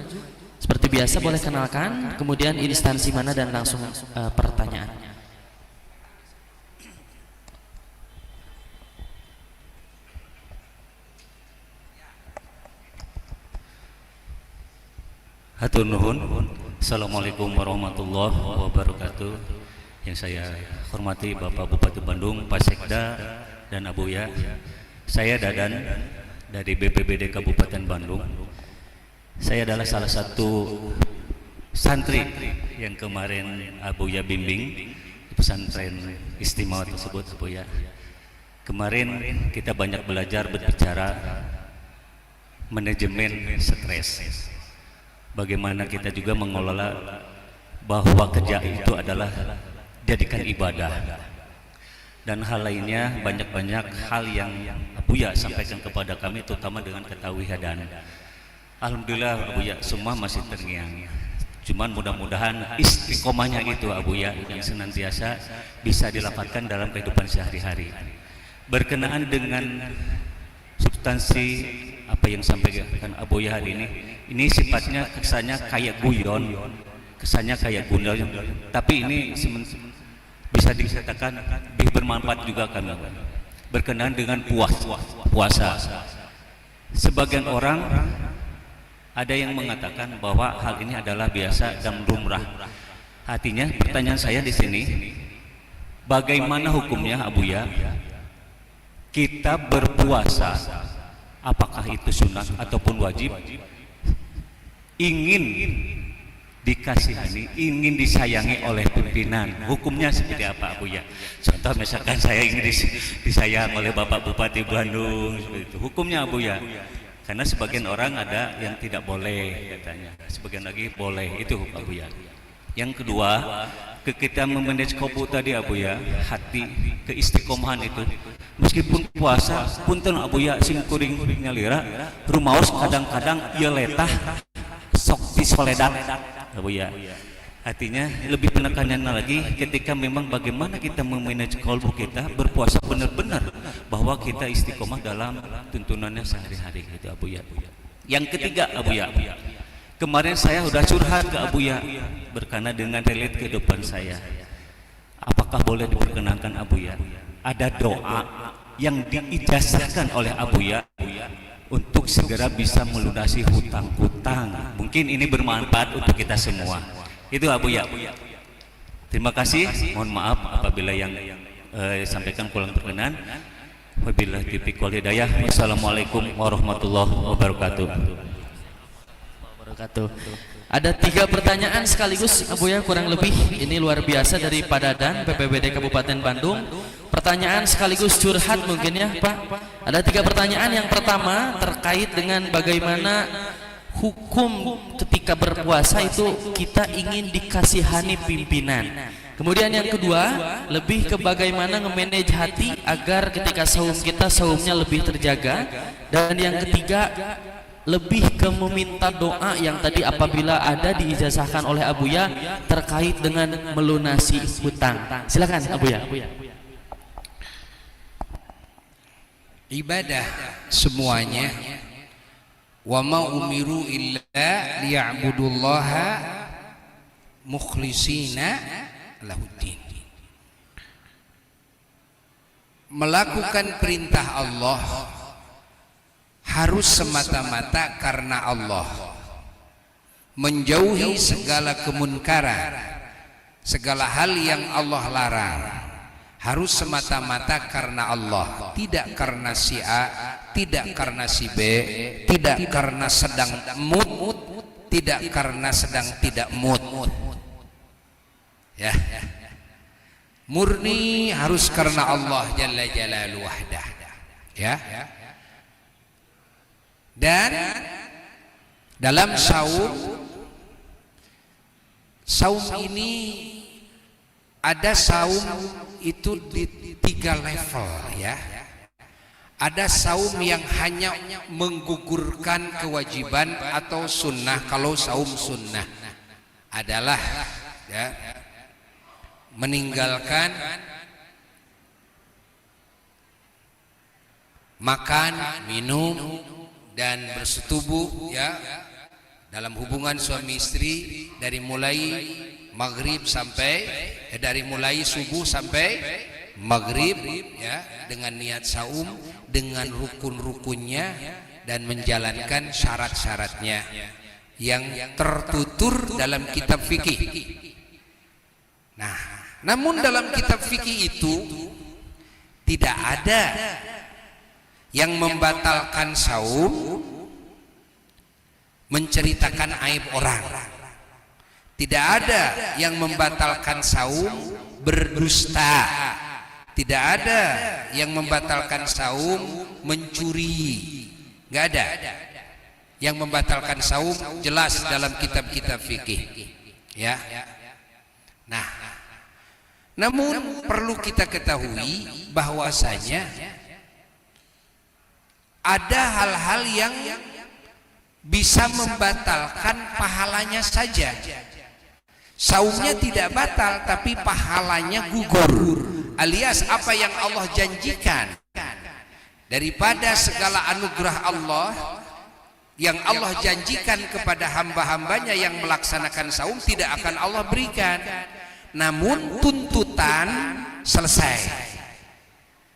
Seperti biasa boleh kenalkan, kemudian instansi mana dan langsung pertanyaan. Hatur nuhun. Assalamualaikum warahmatullahi wabarakatuh. Yang saya hormati Bapak Bupati Bandung, Pak Sekda, dan Abuya. Saya Dadan dari BPBD Kabupaten Bandung. Saya adalah salah satu santri yang kemarin Abuya bimbing di pesantren istimewa tersebut, Abuya. Kemarin kita banyak belajar berbicara manajemen stres. Bagaimana kita juga mengelola bahwa kerja itu adalah jadikan ibadah, dan hal lainnya banyak-banyak hal yang Abuya sampaikan kepada kami, terutama dengan ketawihadan. Alhamdulillah Abuya semua masih terngiang. Cuman mudah-mudahan istiqomahnya itu Abuya yang senantiasa bisa dilapatkan dalam kehidupan sehari-hari. Berkenaan dengan substansi apa yang sampaikan Abuya hari ini sifatnya kesannya kayak guyon, tapi ini bisa dikatakan lebih bermanfaat juga kan. Berkenaan dengan puasa, sebagian orang ada yang mengatakan bahwa hal ini adalah biasa dan lumrah. Artinya pertanyaan saya di sini, bagaimana hukumnya Abuya kita berpuasa, apakah itu sunat ataupun wajib? Ingin dikasihani, ingin disayangi oleh pimpinan, hukumnya seperti apa Abuya? Contoh misalkan saya ingin disayang oleh Bapak Bupati Bandung, seperti itu, hukumnya Abuya. Karena sebagian orang ada yang tidak boleh katanya, sebagian lagi boleh, itu Abuya. Yang kedua, kita memanage kopu tadi Abuya, hati keistiqomahan itu. Meskipun puasa, punten Abuya sing kuring nyalira, rumaos kadang-kadang ieu letah sok disoledat Abuya. Artinya lebih penekanannya lagi ketika memang bagaimana kita memanage kolbu kita berpuasa benar-benar bahwa kita istiqomah dalam tuntunannya sehari-hari itu Abuya. Yang ketiga Abuya, kemarin saya sudah curhat ke Abuya berkaitan dengan relate kehidupan saya. Apakah boleh diperkenankan Abuya? Ada doa yang diijazahkan oleh Abuya untuk segera bisa melunasi hutang-hutang. Mungkin ini bermanfaat untuk kita semua. Itu Abuya. Terima kasih. Mohon maaf apabila yang sampaikan kurang berkenan. Wabillahi taufiq wal hidayah. Wassalamualaikum warahmatullahi wabarakatuh. Ada 3 pertanyaan sekaligus Abuya, kurang lebih. Ini luar biasa dari Pak Dadan, BPBD Kabupaten Bandung. Pertanyaan sekaligus curhat mungkin ya Pak. Ada 3 pertanyaan. Yang pertama terkait dengan bagaimana hukum ketika berpuasa itu kita ingin dikasihani pimpinan. Kemudian yang kedua lebih ke bagaimana nge-manage hati agar ketika saum kita saumnya lebih terjaga. Dan yang ketiga lebih ke meminta doa yang tadi apabila ada diijazahkan oleh Abuya terkait dengan melunasi hutang. Silakan Abuya. Ibadah semuanya, wa ma umiru illa liya'budullaha mukhlishina lahuddin. Melakukan perintah Allah harus semata-mata karena Allah, menjauhi segala kemunkaran, segala hal yang Allah larang harus semata-mata karena Allah, tidak karena si A, tidak karena si B, tidak karena sedang mood, tidak karena sedang tidak mood. Ya, murni harus karena Allah Jalla Jalaluhu wahdah. Ya. Dan dalam saum ini ada saum itu di 3 level ya. Ada saum yang hanya menggugurkan kewajiban atau sunnah. Kalau saum sunnah adalah ya, meninggalkan makan, minum, dan bersetubuh ya dalam hubungan suami istri dari mulai maghrib sampai dari mulai subuh sampai maghrib ya, dengan niat saum, dengan rukun-rukunnya dan menjalankan syarat-syaratnya. yang tertutur dalam kitab fikih. Nah, namun dalam kitab fikih itu tidak ada yang membatalkan saum menceritakan aib orang. Tidak ada yang membatalkan saum berdusta. Tidak ada yang membatalkan saum mencuri. Enggak ada. Yang membatalkan saum jelas dalam kitab-kitab fikih. Ya. Nah, namun perlu kita ketahui bahwasanya ada hal-hal yang bisa membatalkan pahalanya saja. Saumnya tidak batal tapi pahalanya gugur, alias apa yang Allah janjikan daripada segala anugerah Allah yang Allah janjikan kepada hamba-hambanya yang melaksanakan saum tidak akan Allah berikan. Namun tuntutan selesai,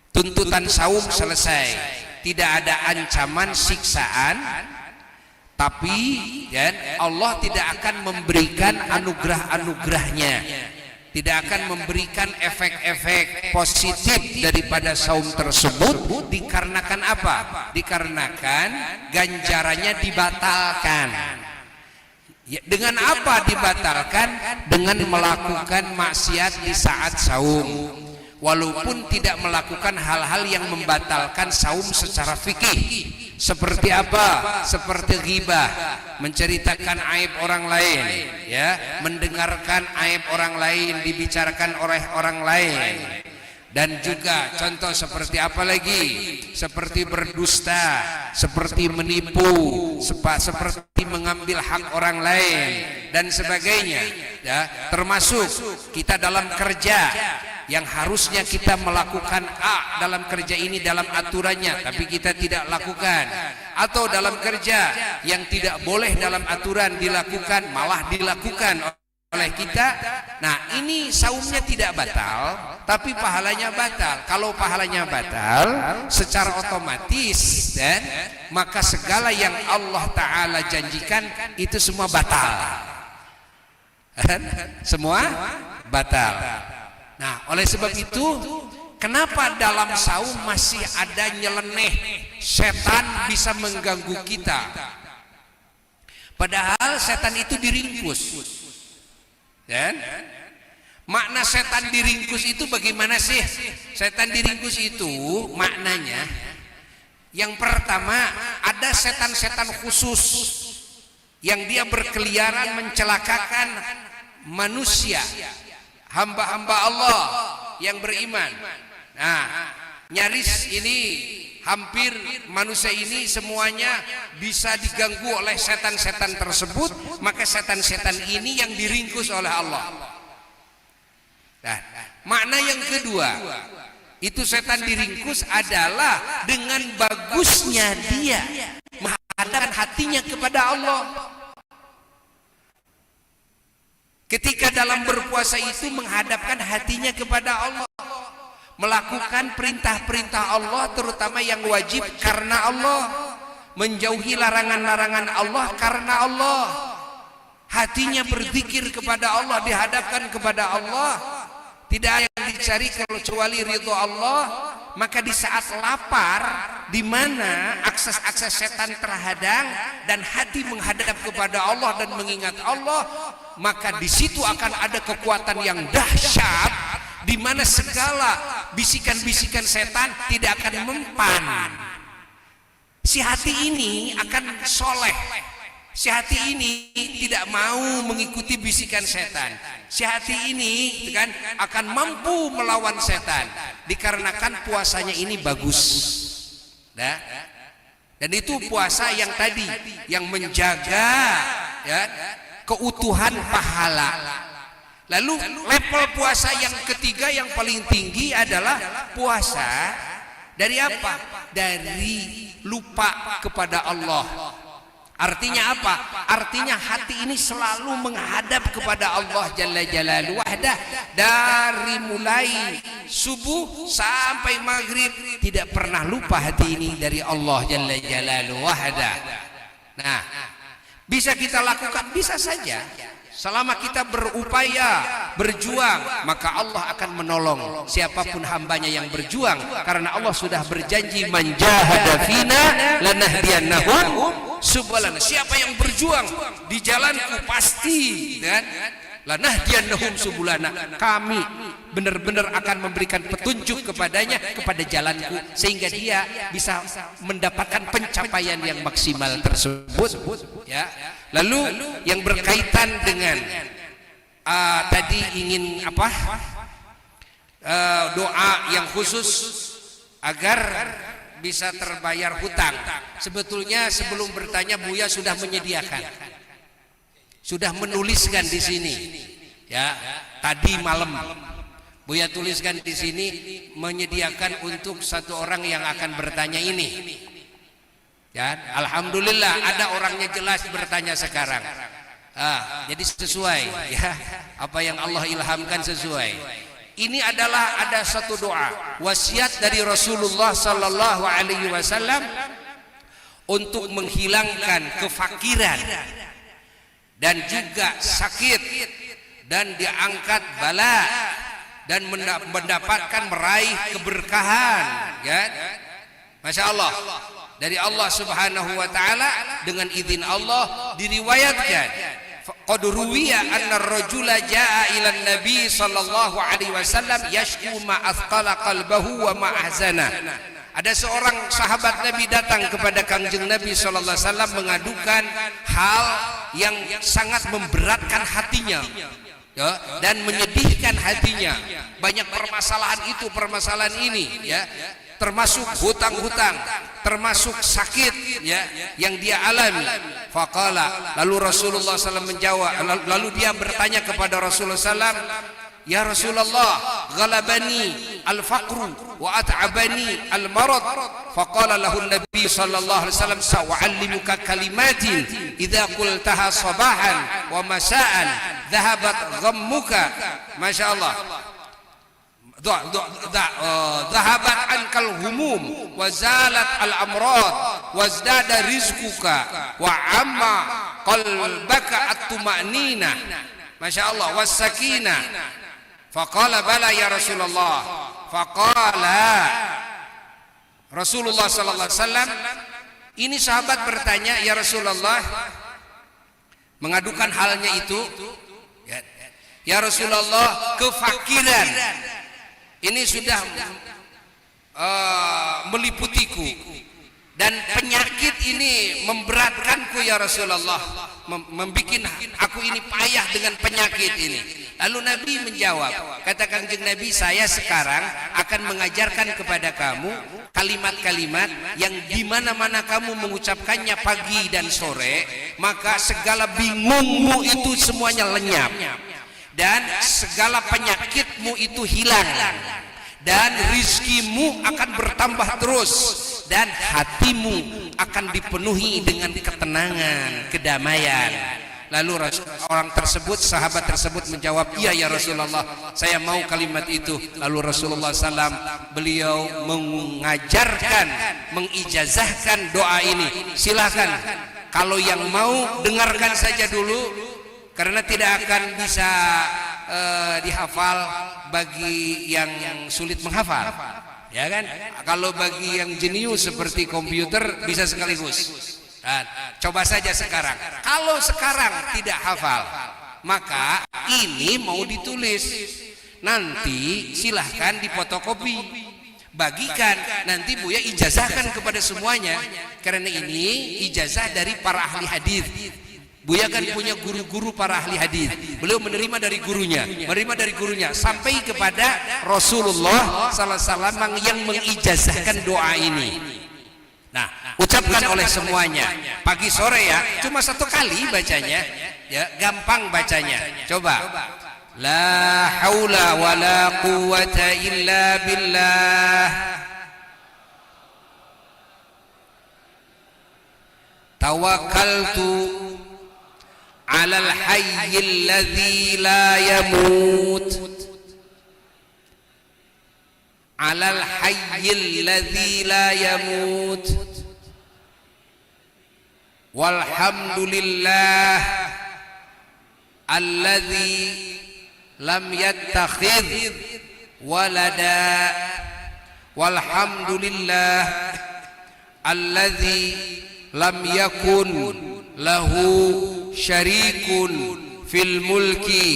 tuntutan saum selesai, tidak ada ancaman siksaan. Tapi dan Allah tidak akan memberikan anugerah-anugerahnya, tidak akan memberikan efek-efek positif daripada saum tersebut. Dikarenakan apa? Dikarenakan ganjarannya dibatalkan. Ya, dengan apa dibatalkan? Dengan melakukan maksiat di saat saum, walaupun tidak melakukan hal-hal yang membatalkan saum secara fikih. Seperti apa? Seperti ghibah, menceritakan aib orang lain, ya, mendengarkan aib orang lain dibicarakan oleh orang lain. Dan juga contoh seperti apa lagi? Seperti berdusta, seperti menipu, seperti mengambil hak orang lain dan sebagainya. Ya, termasuk kita dalam kerja yang harusnya kita melakukan A dalam kerja ini dalam aturannya tapi kita tidak lakukan, atau dalam kerja yang tidak boleh dalam aturan dilakukan malah dilakukan oleh kita. Nah, ini saumnya tidak batal tapi pahalanya batal. Kalau pahalanya batal secara otomatis, dan maka segala yang Allah Ta'ala janjikan itu semua batal. Semua batal. Nah, oleh sebab itu, kenapa dalam saum masih ada nyeleneh, setan bisa mengganggu kita? Padahal setan itu diringkus. Dan makna setan diringkus itu bagaimana sih? Setan diringkus itu maknanya, yang pertama ada setan-setan khusus yang dia berkeliaran mencelakakan manusia, hamba-hamba Allah yang beriman. Nah, nyaris ini hampir manusia ini semuanya bisa diganggu oleh setan-setan tersebut. Maka setan-setan ini yang diringkus oleh Allah. Nah, makna yang kedua, itu setan diringkus adalah dengan bagusnya dia menghadapkan hatinya kepada Allah. Ketika dalam berpuasa itu menghadapkan hatinya kepada Allah, melakukan perintah-perintah Allah terutama yang wajib karena Allah, menjauhi larangan-larangan Allah karena Allah. Hatinya berzikir kepada Allah, dihadapkan kepada Allah. Tidak ada yang dicari kecuali ridho Allah. Maka di saat lapar, di mana akses-akses setan terhadang dan hati menghadap kepada Allah dan mengingat Allah, maka di situ akan ada kekuatan yang dahsyat, di mana segala bisikan-bisikan setan tidak akan mempan. Si hati ini akan soleh. Si hati ini tidak mau mengikuti bisikan setan. Si hati ini kan akan mampu melawan setan dikarenakan puasanya ini bagus. Nah, dan itu puasa yang tadi yang menjaga ya, keutuhan pahala. Lalu level puasa yang ketiga yang paling tinggi adalah puasa dari apa? Dari lupa kepada Allah. Artinya apa? Artinya hati ini selalu menghadap kepada Allah Jalla Jalaluhu wahdah. Dari mulai subuh sampai maghrib tidak pernah lupa hati ini dari Allah Jalla Jalaluhu wahdah. Nah, Bisa kita lakukan, bisa saja. Selama kita berupaya, berjuang, maka Allah akan menolong siapapun hambanya yang berjuang. Karena Allah sudah berjanji, man jahada fina lanahdiyannahum subulana. Siapa yang berjuang di jalanku pasti, kan? Lanahdiyannahum subulana, kami benar-benar akan memberikan petunjuk kepadanya, kepada jalanku, sehingga dia bisa mendapatkan pencapaian yang maksimal tersebut, ya. Lalu yang berkaitan dengan tadi ingin apa, doa yang khusus agar bisa terbayar hutang. Sebetulnya sebelum bertanya Buya sudah menyediakan, sudah menuliskan di sini, ya. Tadi malam Buya tuliskan di sini, menyediakan untuk satu orang yang akan bertanya ini. Ya, alhamdulillah ada orangnya jelas bertanya sekarang. Jadi sesuai, ya, apa yang Allah ilhamkan sesuai. Ini adalah ada satu doa wasiat dari Rasulullah sallallahu alaihi wasallam untuk menghilangkan kefakiran dan juga sakit dan diangkat bala dan mendapatkan meraih keberkahan, ya. Masya Allah, dari Allah subhanahu wa ta'ala dengan izin Allah diriwayatkan, qad ruwiya anna ar-rajula jaa ila nabi sallallahu alaihi wasallam yashku ma athqala qalbahu wa ma ahzana. Ada seorang sahabat Nabi datang kepada Kangjeng Nabi sallallahu alaihi wasallam mengadukan hal yang sangat memberatkan hatinya, ya, dan menyedihkan hatinya. Banyak permasalahan itu, permasalahan ini, ya, termasuk hutang-hutang, termasuk sakit, ya, yang dia alami. Faqala, lalu Rasulullah SAW menjawab, lalu dia bertanya kepada Rasulullah SAW, ya Rasulullah, ghalabani al-faqru wa at'abani al-marad. Faqala lahu Nabi sallallahu alaihi wasallam, sa'u'allimuka kalimatin idza qultaha sabahan wa masa'an dhahabat ghammuka. Masya Allah. Dhahabat ankal humum wa zalat al-amrad wa zdada rizquka wa amma qalbaka at-tuma'ninah. Masya Allah, was sakinah. Faqala bala ya Rasulullah. Faqala Rasulullah sallallahu alaihi wasallam, ini sahabat bertanya, ya Rasulullah, mengadukan halnya itu, ya Rasulullah, kefakiran ini sudah meliputiku dan penyakit ini memberatkanku ya Rasulullah, membikin aku ini payah dengan penyakit ini. Lalu Nabi menjawab, kata Kangjeng Nabi, saya sekarang akan mengajarkan kepada kamu kalimat-kalimat yang di mana-mana kamu mengucapkannya pagi dan sore, maka segala bingungmu itu semuanya lenyap dan segala penyakitmu itu hilang dan rizkimu akan bertambah terus dan hatimu akan dipenuhi dengan ketenangan, kedamaian. Lalu orang tersebut, sahabat tersebut menjawab, iya ya Rasulullah, saya mau kalimat itu. Lalu Rasulullah SAW beliau mengajarkan, mengijazahkan doa ini. Silakan, kalau yang mau dengarkan saja dulu, karena tidak akan bisa dihafal bagi yang sulit menghafal, ya kan? Kalau bagi yang jenius seperti komputer bisa sekaligus. Nah, coba saja sekarang. Kalau sekarang tidak hafal, maka ini mau ditulis. Nanti silahkan difotokopi, bagikan. Nanti Buya ijazahkan kepada semuanya. Karena ini ijazah dari para ahli hadis. Buya kan punya guru-guru para ahli hadis. Beliau menerima dari gurunya, sampai kepada Rasulullah sallallahu alaihi wasallam yang mengijazahkan doa ini. Nah, ucapkan oleh semuanya pagi sore ya, cuma satu kali bacanya, ya, gampang bacanya. Coba, la haula wala quwwata illa billah, tawakkaltu alal hayyil ladzi la yamut, alal hayyil ladzi la yamut, walhamdulillah alladzi lam yattakhidh walada walhamdulillah alladzi lam yakun lahu syarikun fil mulki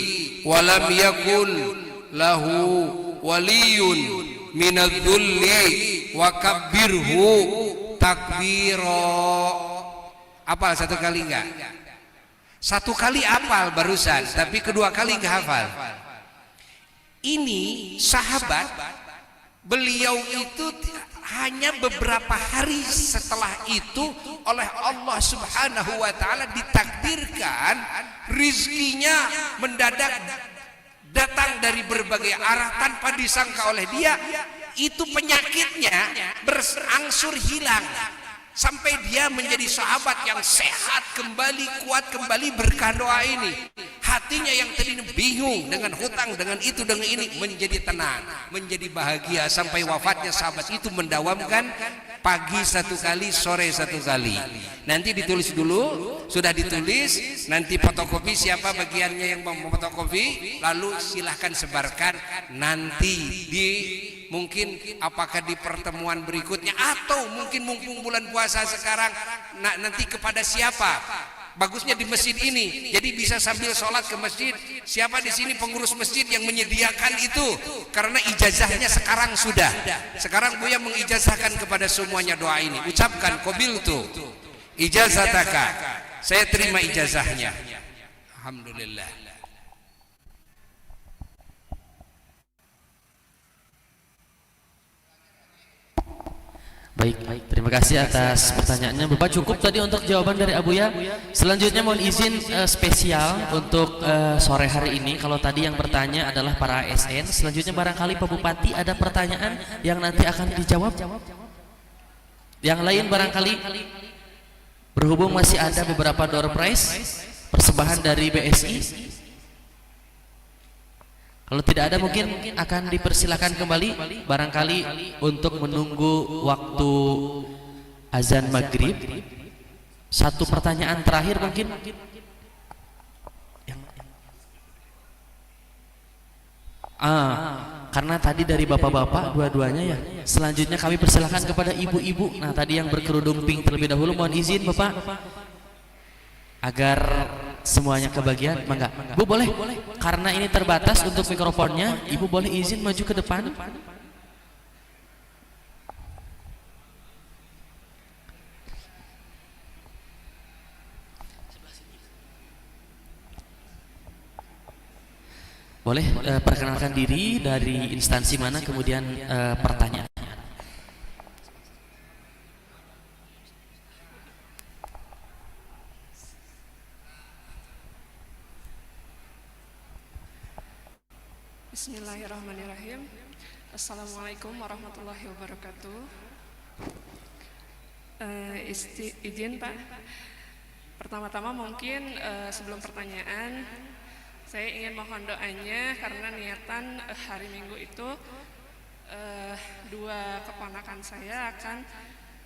wa lam yakun lahu waliyun minadh-dhulli wa kabbirhu takbira. Apal satu kali enggak? Satu kali apal barusan, tapi kedua kali enggak hafal. Ini sahabat, beliau itu hanya beberapa hari setelah itu oleh Allah Subhanahu wa taala ditakdirkan rizkinya mendadak datang dari berbagai arah tanpa disangka oleh dia. Itu penyakitnya berangsur hilang sampai dia menjadi sahabat yang sehat kembali, kuat kembali berkah doa ini. Hatinya yang tadi bingung dengan hutang, dengan itu, dengan ini, menjadi tenang, menjadi bahagia sampai wafatnya sahabat itu mendawamkan pagi satu kali, sore satu kali. Nanti ditulis dulu, sudah ditulis, nanti fotokopi siapa bagiannya yang mau fotokopi, lalu silahkan sebarkan nanti di mungkin apakah di pertemuan berikutnya atau mungkin mumpung bulan puasa sekarang nanti kepada siapa. Bagusnya di masjid ini, jadi bisa sambil sholat ke masjid. Siapa di sini pengurus masjid yang menyediakan itu? Karena ijazahnya sekarang sudah. Sekarang Buya mengijazahkan kepada semuanya doa ini. Ucapkan qabiltu ijazataka. Saya terima ijazahnya. Alhamdulillah. Baik, terima kasih atas pertanyaannya Bapak. Cukup tadi untuk jawaban dari Abuya. Selanjutnya mohon izin spesial untuk sore hari ini. Kalau tadi yang bertanya adalah para ASN, selanjutnya barangkali Pak Bupati ada pertanyaan yang nanti akan dijawab. Yang lain barangkali berhubung masih ada beberapa door prize persembahan dari BSI. Kalau tidak ada mungkin akan dipersilakan kembali barangkali untuk menunggu waktu azan maghrib. Satu pertanyaan terakhir mungkin. Karena tadi dari bapak-bapak dua-duanya ya. Selanjutnya kami persilakan kepada ibu-ibu. Nah tadi yang berkerudung pink terlebih dahulu, mohon izin Bapak agar semuanya kebagian. Mangga Bu, boleh karena ini terbatas untuk mikrofonnya, Ibu boleh izin maju ke depan. Boleh perkenalkan diri, dari instansi mana, kemudian pertanyaan. Bismillahirrahmanirrahim. Assalamualaikum warahmatullahi wabarakatuh. Izin Pak, pertama-tama mungkin sebelum pertanyaan saya ingin mohon doanya karena niatan hari Minggu itu dua keponakan saya akan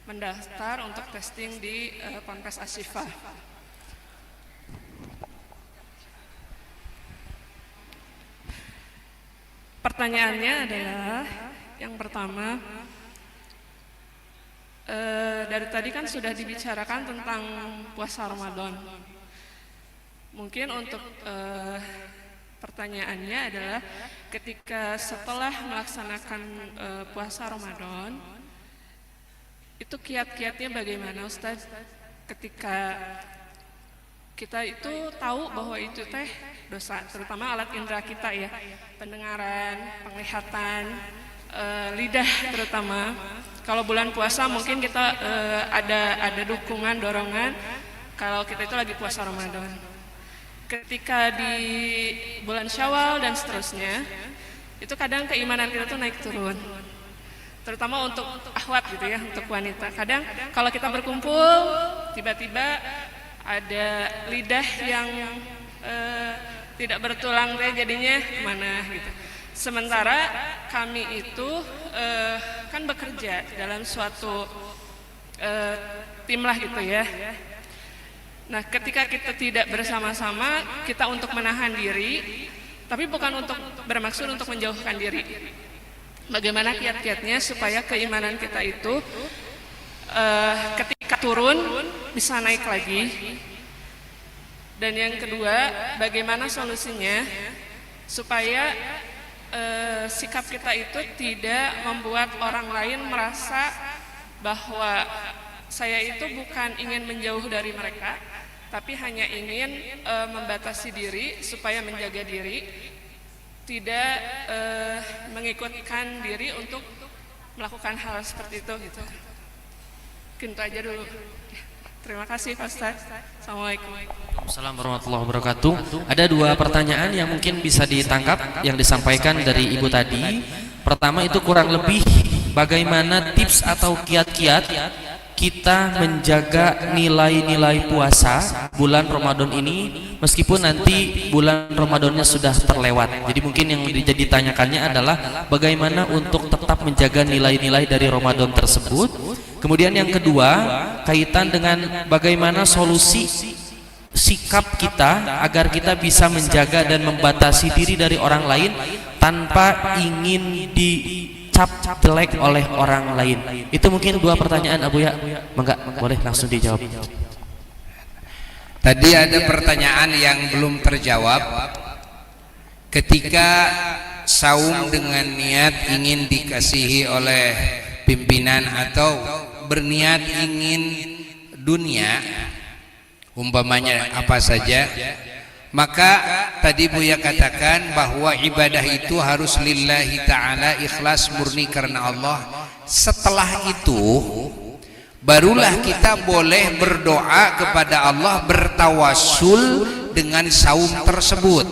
mendaftar untuk testing di Ponpes Asyifa. Pertanyaannya adalah yang pertama, dari tadi kan sudah dibicarakan tentang puasa Ramadan. Mungkin untuk pertanyaannya adalah ketika setelah melaksanakan puasa Ramadan, itu kiat-kiatnya bagaimana Ustaz? Ketika kita itu tahu bahwa itu teh dosa, terutama alat indera kita ya, pendengaran, penglihatan, lidah terutama. Kalau bulan puasa mungkin kita ada dukungan, dorongan kalau kita itu lagi puasa Ramadan. Ketika di bulan Syawal dan seterusnya, itu kadang keimanan kita tuh naik turun. Terutama untuk akhwat gitu ya, untuk wanita. Kadang kalau kita berkumpul, tiba-tiba ada lidah yang tidak bertulang deh, jadinya mana gitu. Sementara kami itu kan bekerja dalam suatu tim lah gitu ya. Nah, ketika kita tidak bersama-sama, kita untuk menahan diri, tapi bukan untuk bermaksud untuk menjauhkan diri. Bagaimana kiat-kiatnya supaya keimanan kita itu ketika turun bisa naik lagi. Dan yang kedua, bagaimana solusinya supaya sikap kita itu tidak membuat orang lain merasa bahwa saya itu bukan ingin menjauh dari mereka, tapi hanya ingin membatasi diri supaya menjaga diri, tidak mengikutkan diri untuk melakukan hal seperti itu gitu. Mungkin itu aja dulu. Terima kasih Pak Ustadz. Assalamualaikum. Assalamualaikum warahmatullahi wabarakatuh. Ada dua pertanyaan yang mungkin bisa ditangkap yang disampaikan dari Ibu tadi. Pertama itu kurang lebih bagaimana tips atau kiat-kiat kita menjaga nilai-nilai puasa bulan Ramadan ini meskipun nanti bulan Ramadannya sudah terlewat. Jadi mungkin yang ditanyakannya adalah bagaimana untuk tetap menjaga nilai-nilai dari Ramadan tersebut. Kemudian yang kedua kaitan dengan bagaimana solusi sikap kita agar kita bisa menjaga dan membatasi diri dari orang lain tanpa ingin dicap jelek oleh orang lain. Itu mungkin dua pertanyaan Abu ya. Mangga, boleh langsung dijawab. Tadi ada pertanyaan yang belum terjawab. Ketika saum dengan niat ingin dikasihi oleh pimpinan atau berniat ingin dunia, umpamanya apa saja, maka tadi Buya katakan bahwa ibadah itu harus lillahi ta'ala, ikhlas murni karena Allah. Setelah itu barulah kita boleh berdoa kepada Allah, bertawassul dengan saum tersebut,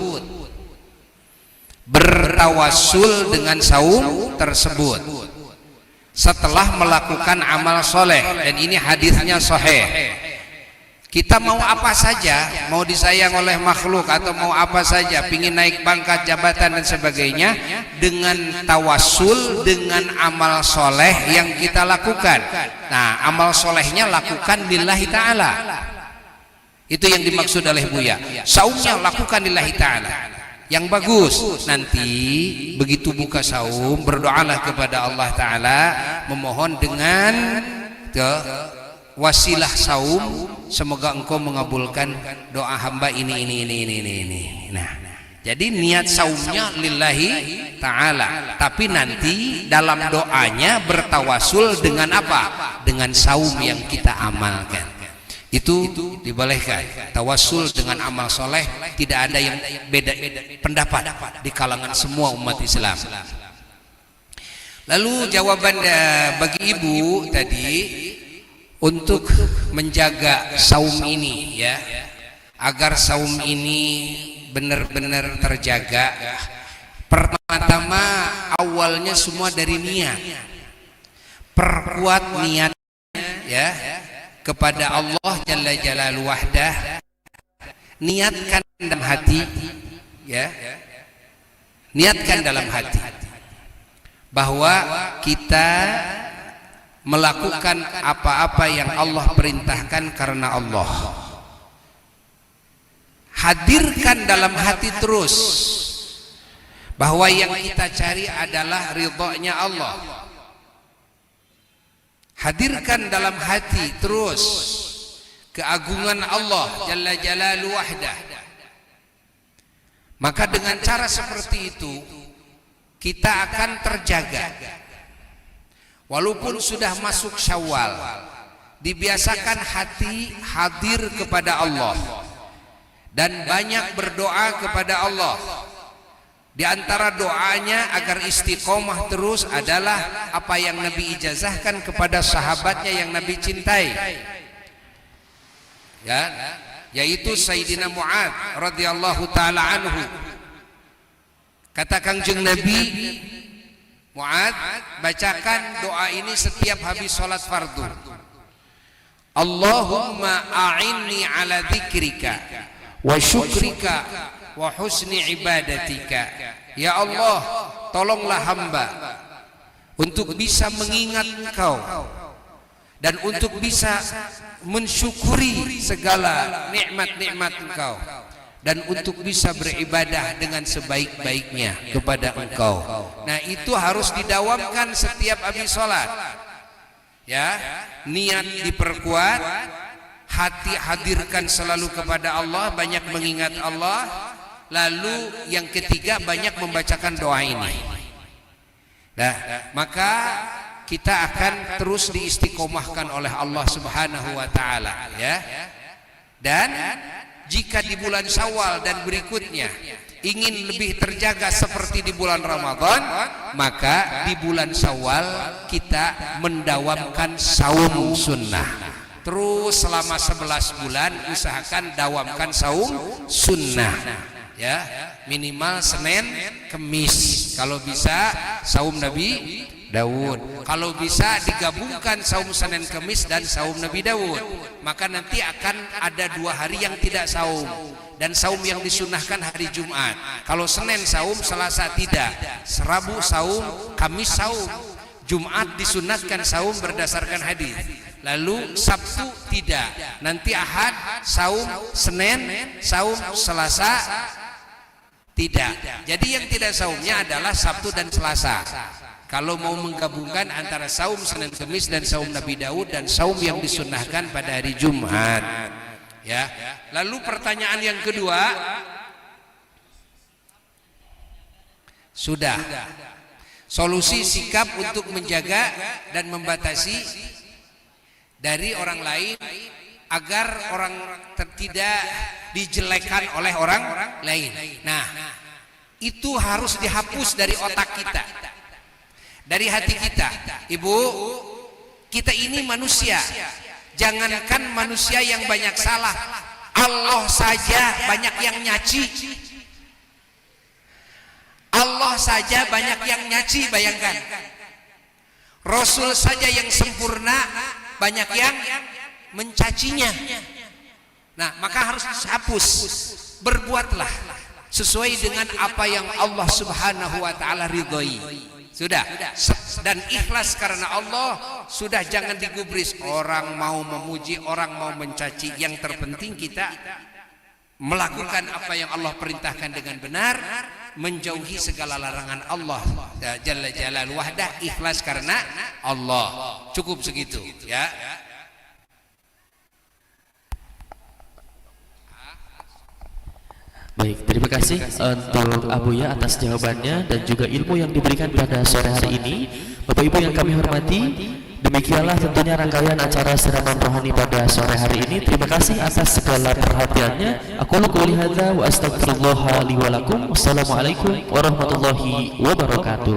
bertawassul dengan saum tersebut setelah melakukan amal soleh. Dan ini hadisnya sahih. Kita mau apa saja, mau disayang oleh makhluk atau mau apa saja, pingin naik pangkat, jabatan dan sebagainya, dengan tawassul dengan amal soleh yang kita lakukan. Nah, amal solehnya lakukan lillahi ta'ala. Itu yang dimaksud oleh Buya. Saumnya lakukan lillahi ta'ala yang bagus. Nanti begitu buka saum, berdoalah kepada Allah Ta'ala, memohon dengan wasilah saum, semoga engkau mengabulkan doa hamba ini. Nah, jadi niat saumnya lillahi ta'ala, tapi nanti dalam doanya bertawasul dengan apa? Dengan saum yang kita amalkan. Itu dibolehkan. Tawasul dengan amal soleh, tidak ada yang beda pendapat di kalangan semua umat Islam. Lalu jawaban bagi ibu tadi, untuk menjaga saum ini ya, agar saum ini benar-benar terjaga, pertama-tama awalnya semua dari niat. Perkuat niatnya ya kepada Allah Jalla Jalaluhu Wahdah. Niatkan dalam hati ya, niatkan dalam hati bahwa kita melakukan apa-apa yang Allah perintahkan karena Allah. Hadirkan dalam hati terus bahwa yang kita cari adalah ridhonya Allah. Hadirkan dalam hati terus keagungan Allah Jalla Jalaluhu Wahdah. Maka dengan cara seperti itu kita akan terjaga. Walaupun sudah masuk Syawal, dibiasakan hati hadir kepada Allah dan banyak berdoa kepada Allah. Di antara doanya agar istiqomah terus adalah apa yang Nabi ijazahkan kepada sahabatnya yang Nabi cintai, ya, yaitu Sayyidina Mu'ad radhiyallahu taala anhu. Kata Kangjeng Nabi, Mu'ad, bacakan doa ini setiap habis sholat fardu. Allahumma a'inni ala dzikrika wa syukrika wa husni ibadatika. Ya Allah, tolonglah hamba untuk bisa mengingat Engkau dan untuk bisa mensyukuri segala nikmat-nikmat Engkau, dan untuk bisa beribadah dengan sebaik-baiknya kepada Engkau. Nah, itu harus didawamkan setiap habis sholat. Ya, niat diperkuat, hati hadirkan selalu kepada Allah, banyak mengingat Allah. Lalu yang ketiga, banyak membacakan doa ini. Nah, maka kita akan terus diistiqomahkan oleh Allah Subhanahu wa taala, ya. Dan jika di bulan Syawal dan berikutnya ingin lebih terjaga seperti di bulan Ramadan, maka di bulan Syawal kita mendawamkan saum sunnah. Terus selama 11 bulan usahakan dawamkan saum sunnah, ya, minimal Senin Kemis, kalau bisa saum Nabi Daud. Kalau bisa digabungkan saum Senin Kemis dan saum Nabi Daud, maka nanti akan ada 2 hari yang tidak saum, dan saum yang disunahkan hari Jumat. Kalau Senin saum, Selasa tidak, Rabu saum, Kamis saum, Jumat disunatkan saum berdasarkan hadis. Lalu Sabtu tidak, nanti Ahad saum, Senin saum, Selasa tidak. Jadi yang tidak saumnya adalah Sabtu dan Selasa. Kalau mau menggabungkan antara saum Senin Kemis dan saum Nabi Daud dan saum yang disunnahkan pada hari Jumat, ya. Lalu pertanyaan yang kedua, sudah solusi sikap untuk menjaga dan membatasi dari orang lain agar orang tidak dijelekan oleh orang lain. Nah, itu harus dihapus dari otak kita, dari hati kita. Ibu, kita ini manusia. Jangankan manusia yang banyak salah, Allah saja banyak yang nyaci. Allah saja banyak yang nyaci, bayangkan. Rasul saja yang sempurna banyak yang mencacinya. Nah, maka harus dihapus. Berbuatlah sesuai dengan apa yang Allah Subhanahu wa taala ridhoi. Sudah, dan ikhlas karena Allah. Sudah, jangan digubris. Orang mau memuji, orang mau mencaci, yang terpenting kita melakukan apa yang Allah perintahkan dengan benar, menjauhi segala larangan Allah Jalla Jalal wahdah, ikhlas karena Allah. Cukup segitu, ya. Baik, terima kasih untuk Abuya atas jawabannya dan juga ilmu yang diberikan pada sore hari ini. Bapak Ibu yang kami hormati, demikianlah tentunya rangkaian acara siraman rohani pada sore hari ini. Terima kasih atas segala perhatiannya. Aku qouli hadza wa astaghfirullah li wa lakum. Wassalamualaikum warahmatullahi wabarakatuh.